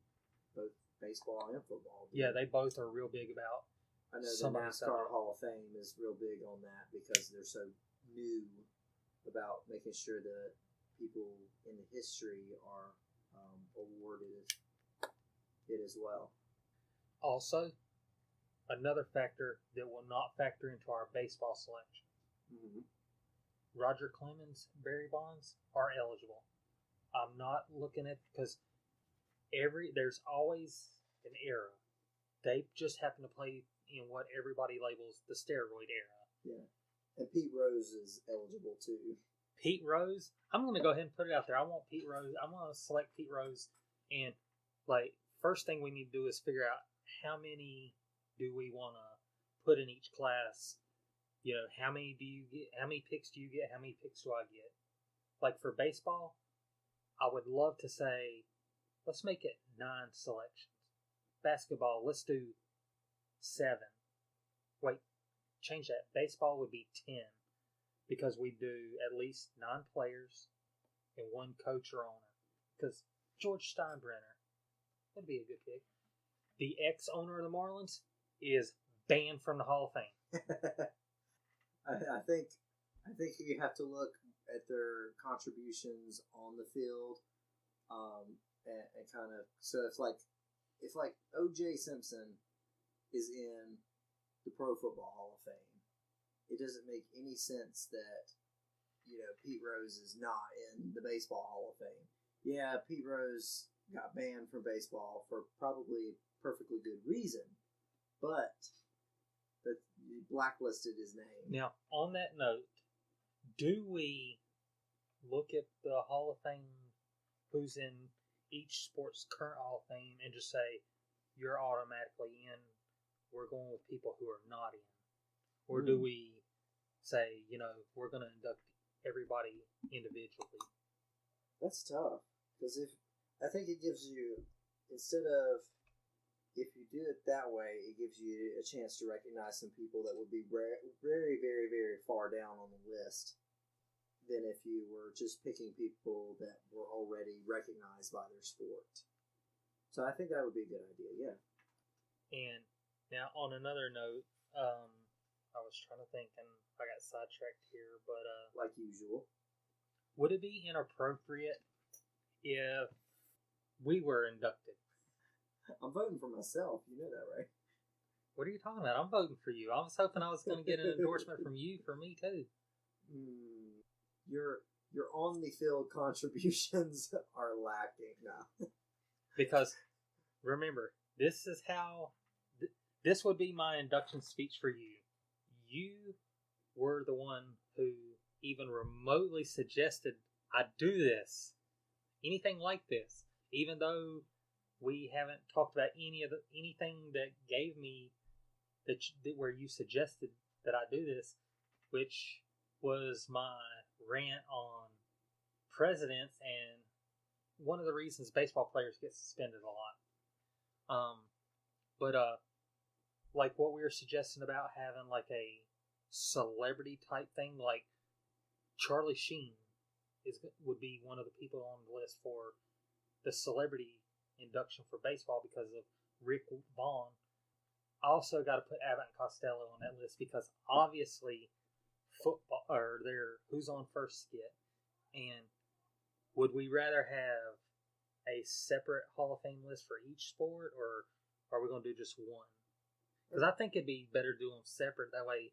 both baseball and football do. Yeah, they both are real big about. I know the NASCAR Hall of Fame is real big on that because they're so new about making sure that people in the history are awarded it as well. Also, another factor that will not factor into our baseball selection. Mm-hmm. Roger Clemens, Barry Bonds are eligible. I'm not looking at, because there's always an era. They just happen to play in what everybody labels the steroid era. Yeah. And Pete Rose is eligible too. Pete Rose. I'm going to go ahead and put it out there. I want Pete Rose. I'm going to select Pete Rose. And, like, first thing we need to do is figure out how many do we want to put in each class. You know, how many do you get? How many picks do you get? How many picks do I get? Like, for baseball, I would love to say, let's make it 9 selections. Basketball, let's do 7. Wait, change that. Baseball would be 10. Because we do at least 9 players and 1 coach or owner. Because George Steinbrenner, that'd be a good pick. The ex-owner of the Marlins is banned from the Hall of Fame. I think you have to look at their contributions on the field, and kind of, so if O.J. Simpson is in the Pro Football Hall of Fame, it doesn't make any sense that, Pete Rose is not in the Baseball Hall of Fame. Yeah, Pete Rose got banned from baseball for probably perfectly good reason, but you blacklisted his name. Now, on that note, do we look at the Hall of Fame, who's in each sport's current Hall of Fame, and just say, you're automatically in, we're going with people who are not in? Or do we say, we're going to induct everybody individually? That's tough. Because I think it gives you, instead of, if you do it that way, it gives you a chance to recognize some people that would be very, very, very, very far down on the list than if you were just picking people that were already recognized by their sport. So I think that would be a good idea, yeah. And now, on another note, I was trying to think, and I got sidetracked here, but like usual, would it be inappropriate if we were inducted? I'm voting for myself. You know that, right? What are you talking about? I'm voting for you. I was hoping I was going to get an endorsement from you for me too. Your on the field contributions are lacking now. Because remember, this is how this would be my induction speech for you. You were the one who even remotely suggested I do this, anything like this, even though we haven't talked about anything that gave me where you suggested that I do this, which was my rant on presidents and one of the reasons baseball players get suspended a lot. But like what we were suggesting about having like a celebrity type thing, like Charlie Sheen would be one of the people on the list for the celebrity induction for baseball because of Rick Vaughn. I also got to put Abbott and Costello on that list because obviously football or their Who's on First skit. And would we rather have a separate Hall of Fame list for each sport, or are we going to do just one? Because I think it'd be better to do them separate. That way,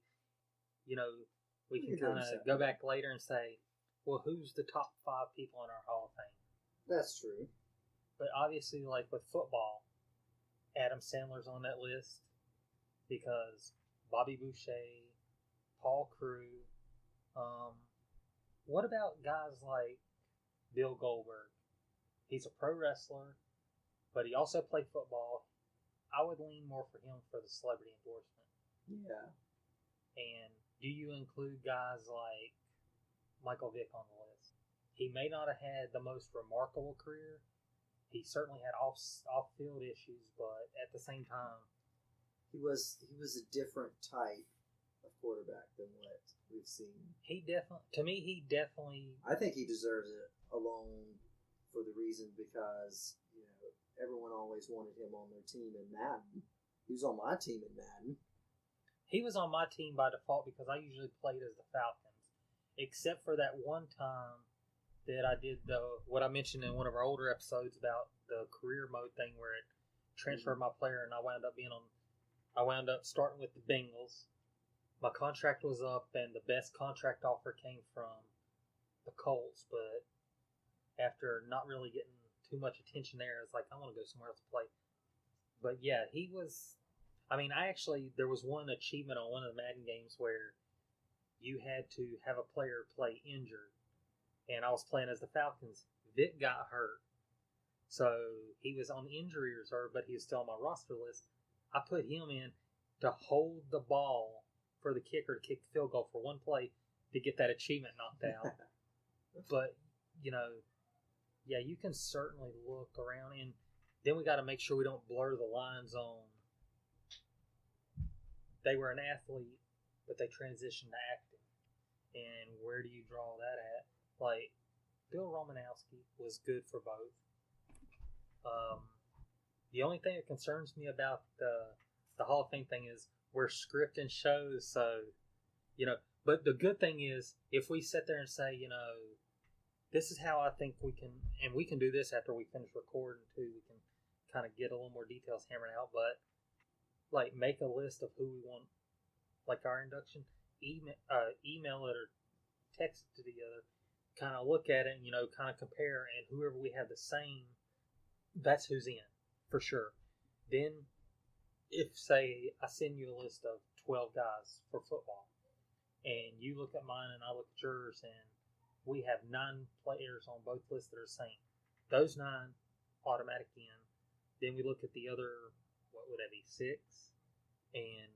we can kind of go back later and say, well, who's the top 5 people in our Hall of Fame? That's true. But obviously, like with football, Adam Sandler's on that list because Bobby Boucher, Paul Crewe. What about guys like Bill Goldberg? He's a pro wrestler, but he also played football. I would lean more for him for the celebrity endorsement. Yeah. And do you include guys like Michael Vick on the list? He may not have had the most remarkable career. He certainly had off-field issues, but at the same time, he was a different type of quarterback than what we've seen. He definitely. I think he deserves it alone for the reason because everyone always wanted him on their team in Madden. He was on my team in Madden. He was on my team by default because I usually played as the Falcons, except for that one time that I did what I mentioned in one of our older episodes about the career mode thing where it transferred my player and I wound up starting with the Bengals. My contract was up and the best contract offer came from the Colts, but after not really getting too much attention there, it's like I want to go somewhere else to play. But yeah, there was one achievement on one of the Madden games where you had to have a player play injured. And I was playing as the Falcons. Vic got hurt. So he was on injury reserve, but he was still on my roster list. I put him in to hold the ball for the kicker to kick the field goal for one play to get that achievement knocked out. But, you know, yeah, you can certainly look around. And then we got to make sure we don't blur the lines on they were an athlete, but they transitioned to acting. And where do you draw that at? Like, Bill Romanowski was good for both. The only thing that concerns me about the Hall of Fame thing is we're scripting shows, so, you know, but the good thing is if we sit there and say, you know, this is how I think we can, and we can do this after we finish recording too, we can kind of get a little more details hammered out, but like make a list of who we want, like our induction, email it or text it together, kind of look at it and, you know, kind of compare, and whoever we have the same, that's who's in, for sure. Then, if, say, I send you a list of 12 guys for football, and you look at mine and I look at yours, and we have 9 players on both lists that are the same, those 9 automatic in. Then we look at the other, what would that be, 6? And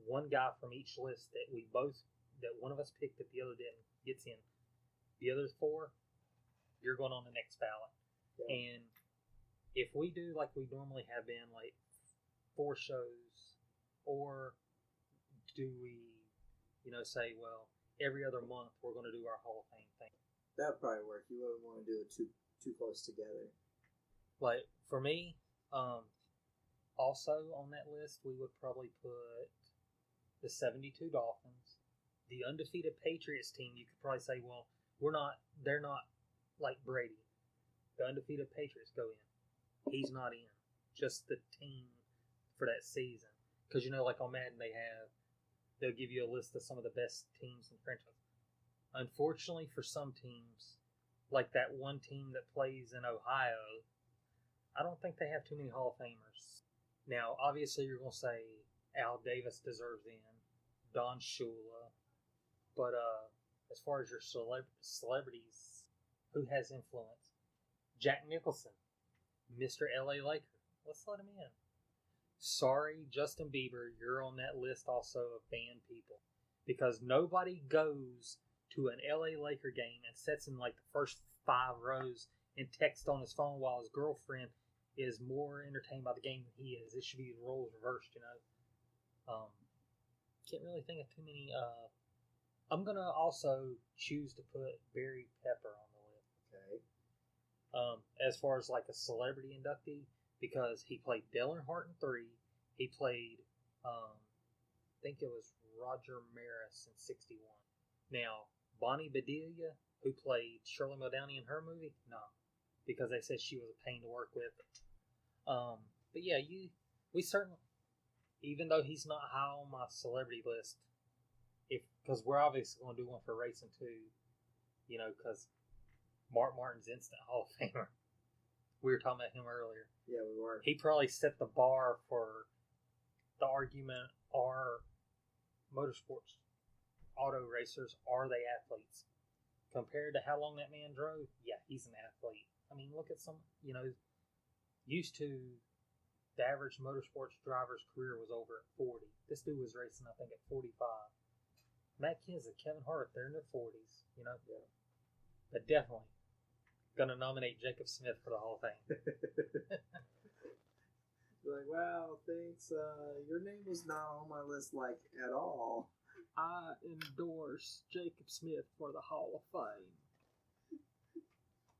one guy from each list that one of us picked that the other didn't, gets in. The other 4, you're going on the next ballot. Yeah. And if we do like we normally have been, like 4 shows, or do we, you know, say, well, every other month we're going to do our Hall of Fame thing? That would probably work. You wouldn't want to do it too close together. Like, for me, also on that list, we would probably put the 72 Dolphins, the undefeated Patriots team. You could probably say, well, they're not like Brady. The undefeated Patriots go in. He's not in. Just the team for that season. Because, you know, like on Madden, they'll give you a list of some of the best teams in franchise. Unfortunately for some teams, like that one team that plays in Ohio, I don't think they have too many Hall of Famers. Now, obviously, you're going to say Al Davis deserves in, Don Shula, but as far as your celebrities, who has influence? Jack Nicholson, Mr. LA Laker. Let's let him in. Sorry, Justin Bieber, you're on that list also of banned people. Because nobody goes to an LA Laker game and sits in like the first 5 rows and texts on his phone while his girlfriend is more entertained by the game than he is. It should be the roles reversed, you know. Can't really think of too many. I'm going to also choose to put Barry Pepper on the list. Okay. As far as like a celebrity inductee, because he played Dale Earnhardt in 3. He played, I think it was Roger Maris in 61. Now, Bonnie Bedelia, who played Shirley Muldowney in her movie, no, because they said she was a pain to work with. But yeah, we certainly, even though he's not high on my celebrity list, because we're obviously going to do one for racing too, you know, because Mark Martin's instant Hall of Famer. We were talking about him earlier. Yeah, we were. He probably set the bar for the argument: are motorsports, auto racers, are they athletes? Compared to how long that man drove, yeah, he's an athlete. I mean, look at some, you know, used to, the average motorsports driver's career was over at 40. This dude was racing, I think, at 45. Matt Kenseth, Kevin Hart, they're in their 40s, you know? Yeah. But definitely going to nominate Jacob Smith for the Hall of Fame. Like, wow, thanks. Your name was not on my list, like, at all. I endorse Jacob Smith for the Hall of Fame.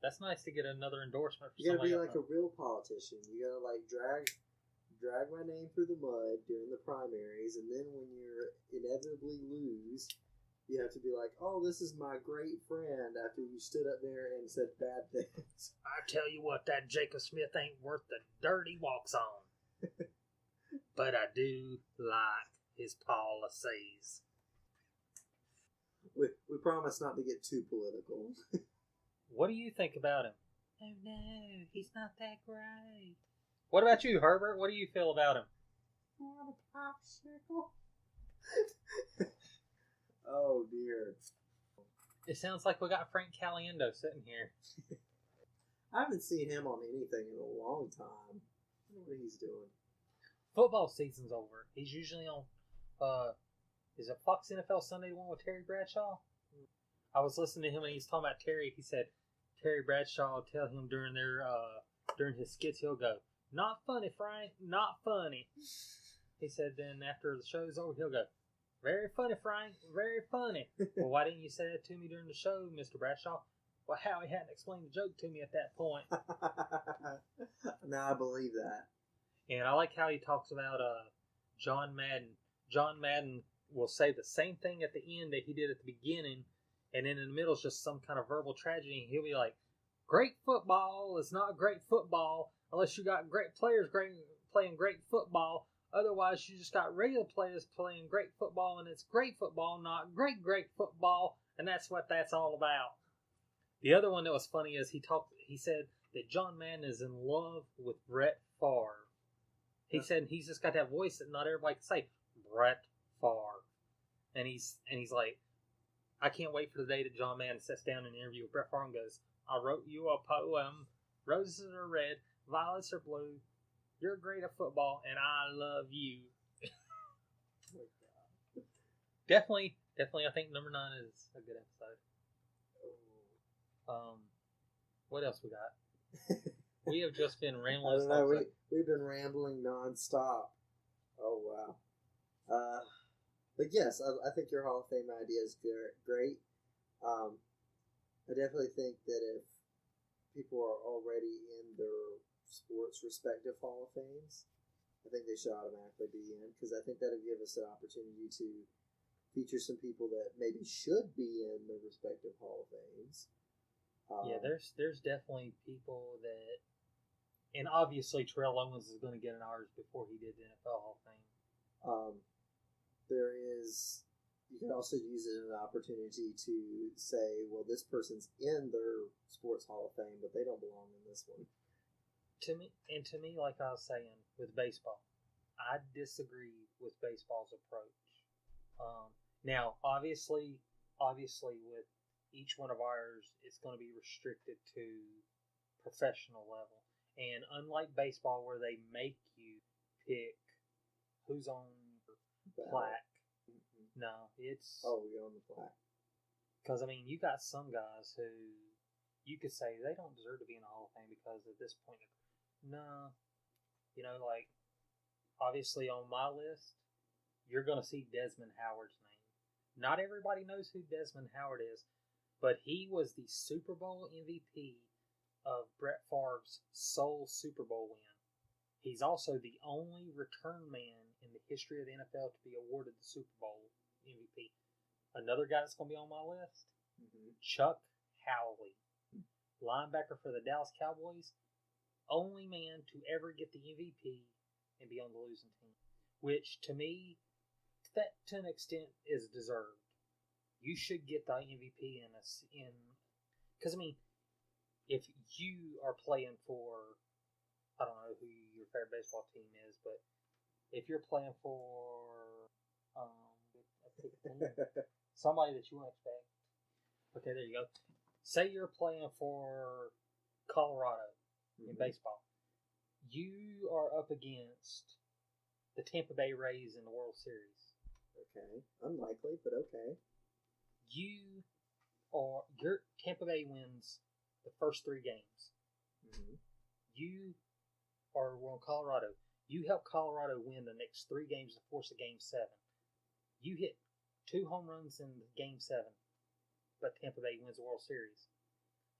That's nice to get another endorsement. You gotta be like a real politician. You gotta like drag my name through the mud during the primaries, and then when you inevitably lose, you have to be like, "Oh, this is my great friend." After you stood up there and said bad things. I tell you what, that Jacob Smith ain't worth the dirt he walks on. But I do like his policies. We promise not to get too political. What do you think about him? Oh no, he's not that great. What about you, Herbert? What do you feel about him? I want a popsicle. Oh dear. It sounds like we got Frank Caliendo sitting here. I haven't seen him on anything in a long time. I don't know what he's doing. Football season's over. He's usually on, is it Fox NFL Sunday, the one with Terry Bradshaw? I was listening to him and he's talking about Terry. He said Terry Bradshaw will tell him during his skits, he'll go, "Not funny, Frank, not funny." He said then after the show's over, he'll go, "Very funny, Frank, very funny." Well, why didn't you say that to me during the show, Mr. Bradshaw? Well, Howie hadn't explained the joke to me at that point. Now I believe that. And I like how he talks about John Madden. John Madden will say the same thing at the end that he did at the beginning, and then in the middle is just some kind of verbal tragedy. He'll be like, "Great football is not great football unless you got great players playing great football. Otherwise, you just got regular players playing great football, and it's great football, not great football, and that's what that's all about." The other one that was funny is he said that John Madden is in love with Brett Favre. He said he's just got that voice that not everybody can say, Brett Favre. And he's like, I can't wait for the day that John Madden sits down in an interview with Brett Favre and goes, "I wrote you a poem. Roses are red, violets are blue. You're great at football, and I love you." Definitely, I think number 9 is a good episode. What else we got? We have just been rambling. I don't know. We've been rambling nonstop. Oh wow. But yes, I think your Hall of Fame idea is great. I definitely think that if people are already in their sports respective Hall of Fames, I think they should automatically be in, because I think that'll give us an opportunity to feature some people that maybe should be in their respective Hall of Fames. Yeah, there's definitely people that, and obviously Terrell Owens is going to get an ours before he did the NFL Hall of Fame. There is, you can also use it as an opportunity to say, well, this person's in their sports Hall of Fame, but they don't belong in this one. To me, like I was saying with baseball, I disagree with baseball's approach. Now, obviously, with each one of ours, it's going to be restricted to professional level. And unlike baseball, where they make you pick who's on the plaque, no, it's... Oh, you're on the plaque. Because, I mean, you got some guys who you could say they don't deserve to be in the Hall of Fame because at this point, no. You know, like, obviously on my list, you're going to see Desmond Howard's name. Not everybody knows who Desmond Howard is, but he was the Super Bowl MVP of Brett Favre's sole Super Bowl win. He's also the only return man in the history of the NFL to be awarded the Super Bowl MVP. Another guy that's going to be on my list, Chuck Howley, linebacker for the Dallas Cowboys, only man to ever get the MVP and be on the losing team. Which, to me, that to an extent is deserved. You should get the MVP because, I mean, if you are playing for, I don't know who your favorite baseball team is, but if you're playing for somebody that you want to expect, okay, there you go. Say you're playing for Colorado in baseball. You are up against the Tampa Bay Rays in the World Series. Okay, unlikely, but okay. Your Tampa Bay wins the first 3 games. You are on Colorado. You help Colorado win the next 3 games to force a Game 7. You hit 2 home runs in Game 7, but Tampa Bay wins the World Series.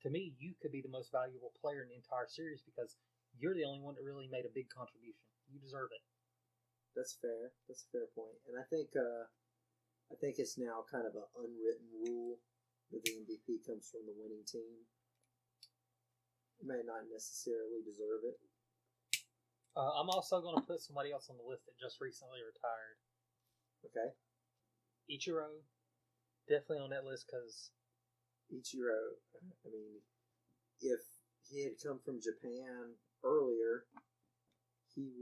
To me, you could be the most valuable player in the entire series because you're the only one that really made a big contribution. You deserve it. That's fair. That's a fair point. And I think it's now kind of an unwritten rule that the MVP comes from the winning team. You may not necessarily deserve it. I'm also going to put somebody else on the list that just recently retired. Okay. Ichiro, definitely on that list because... Ichiro, I mean, if he had come from Japan earlier, he'd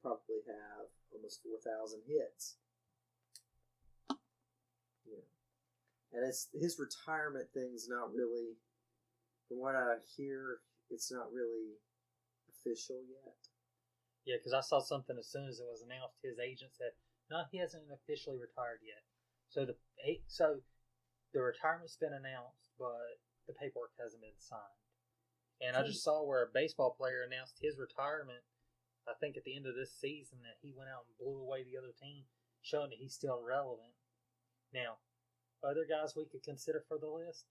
probably have almost 4,000 hits. And his retirement thing's not really, from what I hear, it's not really official yet. Yeah, because I saw something as soon as it was announced. His agent said, "No, he hasn't officially retired yet." So the retirement's been announced, but the paperwork hasn't been signed. And I just saw where a baseball player announced his retirement. I think at the end of this season that he went out and blew away the other team, showing that he's still relevant. Now, other guys we could consider for the list: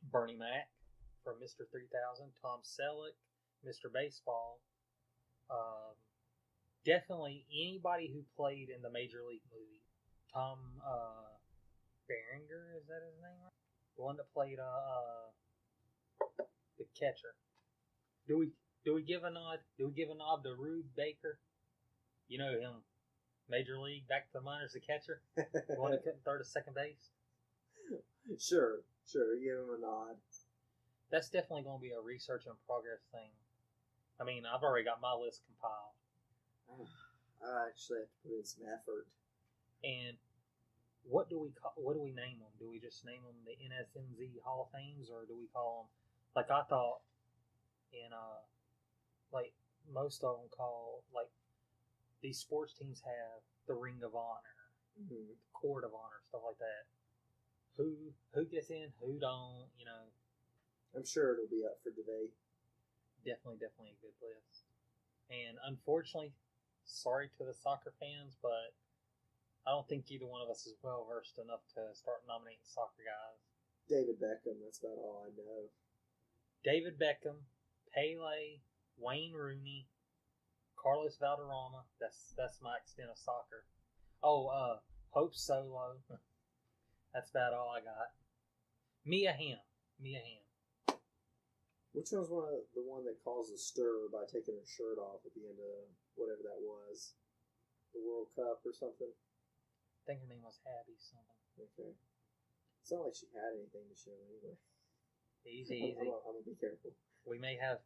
Bernie Mac from Mr. 3000, Tom Selleck, Mr. Baseball. Definitely anybody who played in the Major League movie. Tom Berenger, is that his name? Right? The one that played the catcher. Do we give a nod? Do we give a nod to Rube Baker? You know him, Major League, back to the minors, the catcher, the one that couldn't throw to second base. Sure, give him a nod. That's definitely going to be a research in progress thing. I mean, I've already got my list compiled. I actually have to put in some effort. And what do we name them? Do we just name them the NSNZ Hall of Fames, or do we call them, like I thought in like most of them call, like these sports teams have the Ring of Honor, the Court of Honor, stuff like that. Who gets in, who don't, you know. I'm sure it'll be up for debate. Definitely a good list. And unfortunately, sorry to the soccer fans, but I don't think either one of us is well versed enough to start nominating soccer guys. David Beckham, that's about all I know. David Beckham, Pele, Wayne Rooney, Carlos Valderrama. That's my extent of soccer. Oh, Hope Solo. That's about all I got. Mia Hamm. Which one's the one that caused a stir by taking her shirt off at the end of whatever that was? The World Cup or something? I think her name was Abby something. Okay. It's not like she had anything to show anyway. Easy. I'm gonna be careful. We may have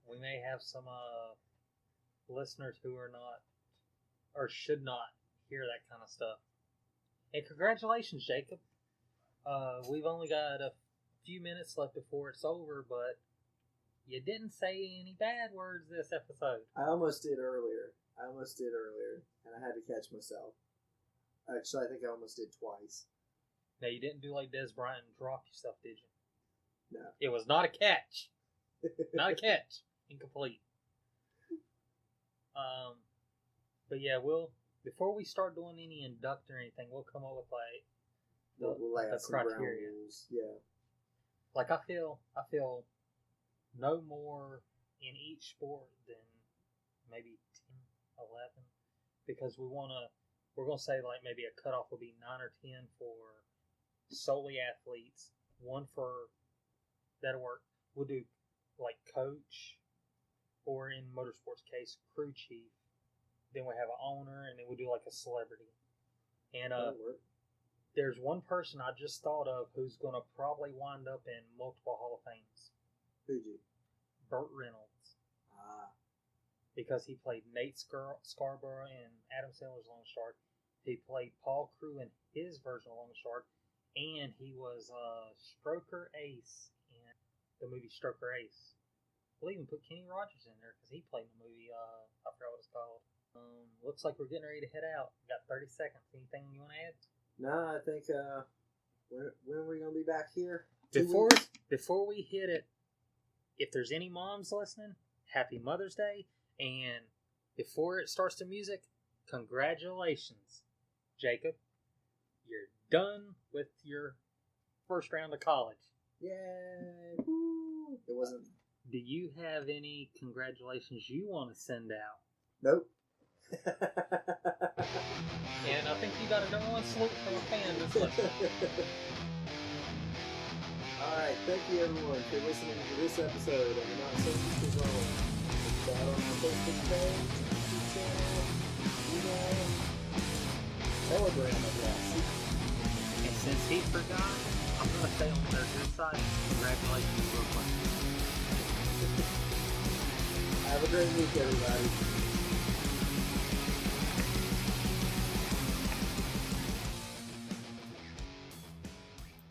some listeners who are not or should not hear that kind of stuff. And congratulations, Jacob. We've only got a few minutes left before it's over, but you didn't say any bad words this episode. I almost did earlier, and I had to catch myself. Actually, I think I almost did twice. Now, you didn't do like Des Bryant and drop yourself, did you? No. It was not a catch. Not a catch. Incomplete. But yeah, before we start doing any induct or anything, we'll come up with like we'll lay out the some ground criteria. rules. Yeah. Like I feel no more in each sport than maybe 10, 11, because we're gonna say like maybe a cutoff will be 9 or 10 for solely athletes, one for that'll work. We'll do like coach, or in motorsports case, crew chief. Then we have an owner, and then we'll do like a celebrity. And there's one person I just thought of who's going to probably wind up in multiple Hall of Fames. Who'd you? Burt Reynolds. Because he played Nate Scarborough in Adam Sandler's Lone Shark. He played Paul Crewe in his version of Lone Shark. And he was Stroker Ace in the movie Stroker Ace. We'll even put Kenny Rogers in there because he played in the movie, I forgot what it's called. Looks like we're getting ready to head out. Got 30 seconds. Anything you want to add? No, I think, when are we going to be back here? Before we hit it, if there's any moms listening, happy Mother's Day. And before it starts the music, congratulations, Jacob. You're done with your first round of college. Yay! Woo! It wasn't. Do you have any congratulations you want to send out? Nope. And I think you got a number one salute from a fan that's listening. Alright, thank you everyone for listening to this episode of the Not So Useful Zone. Check out on the Facebook page, YouTube channel, email, Telegram, I guess. And since he forgot, I'm going to say on their good side, congratulations, Brooklyn. Have a great week, everybody.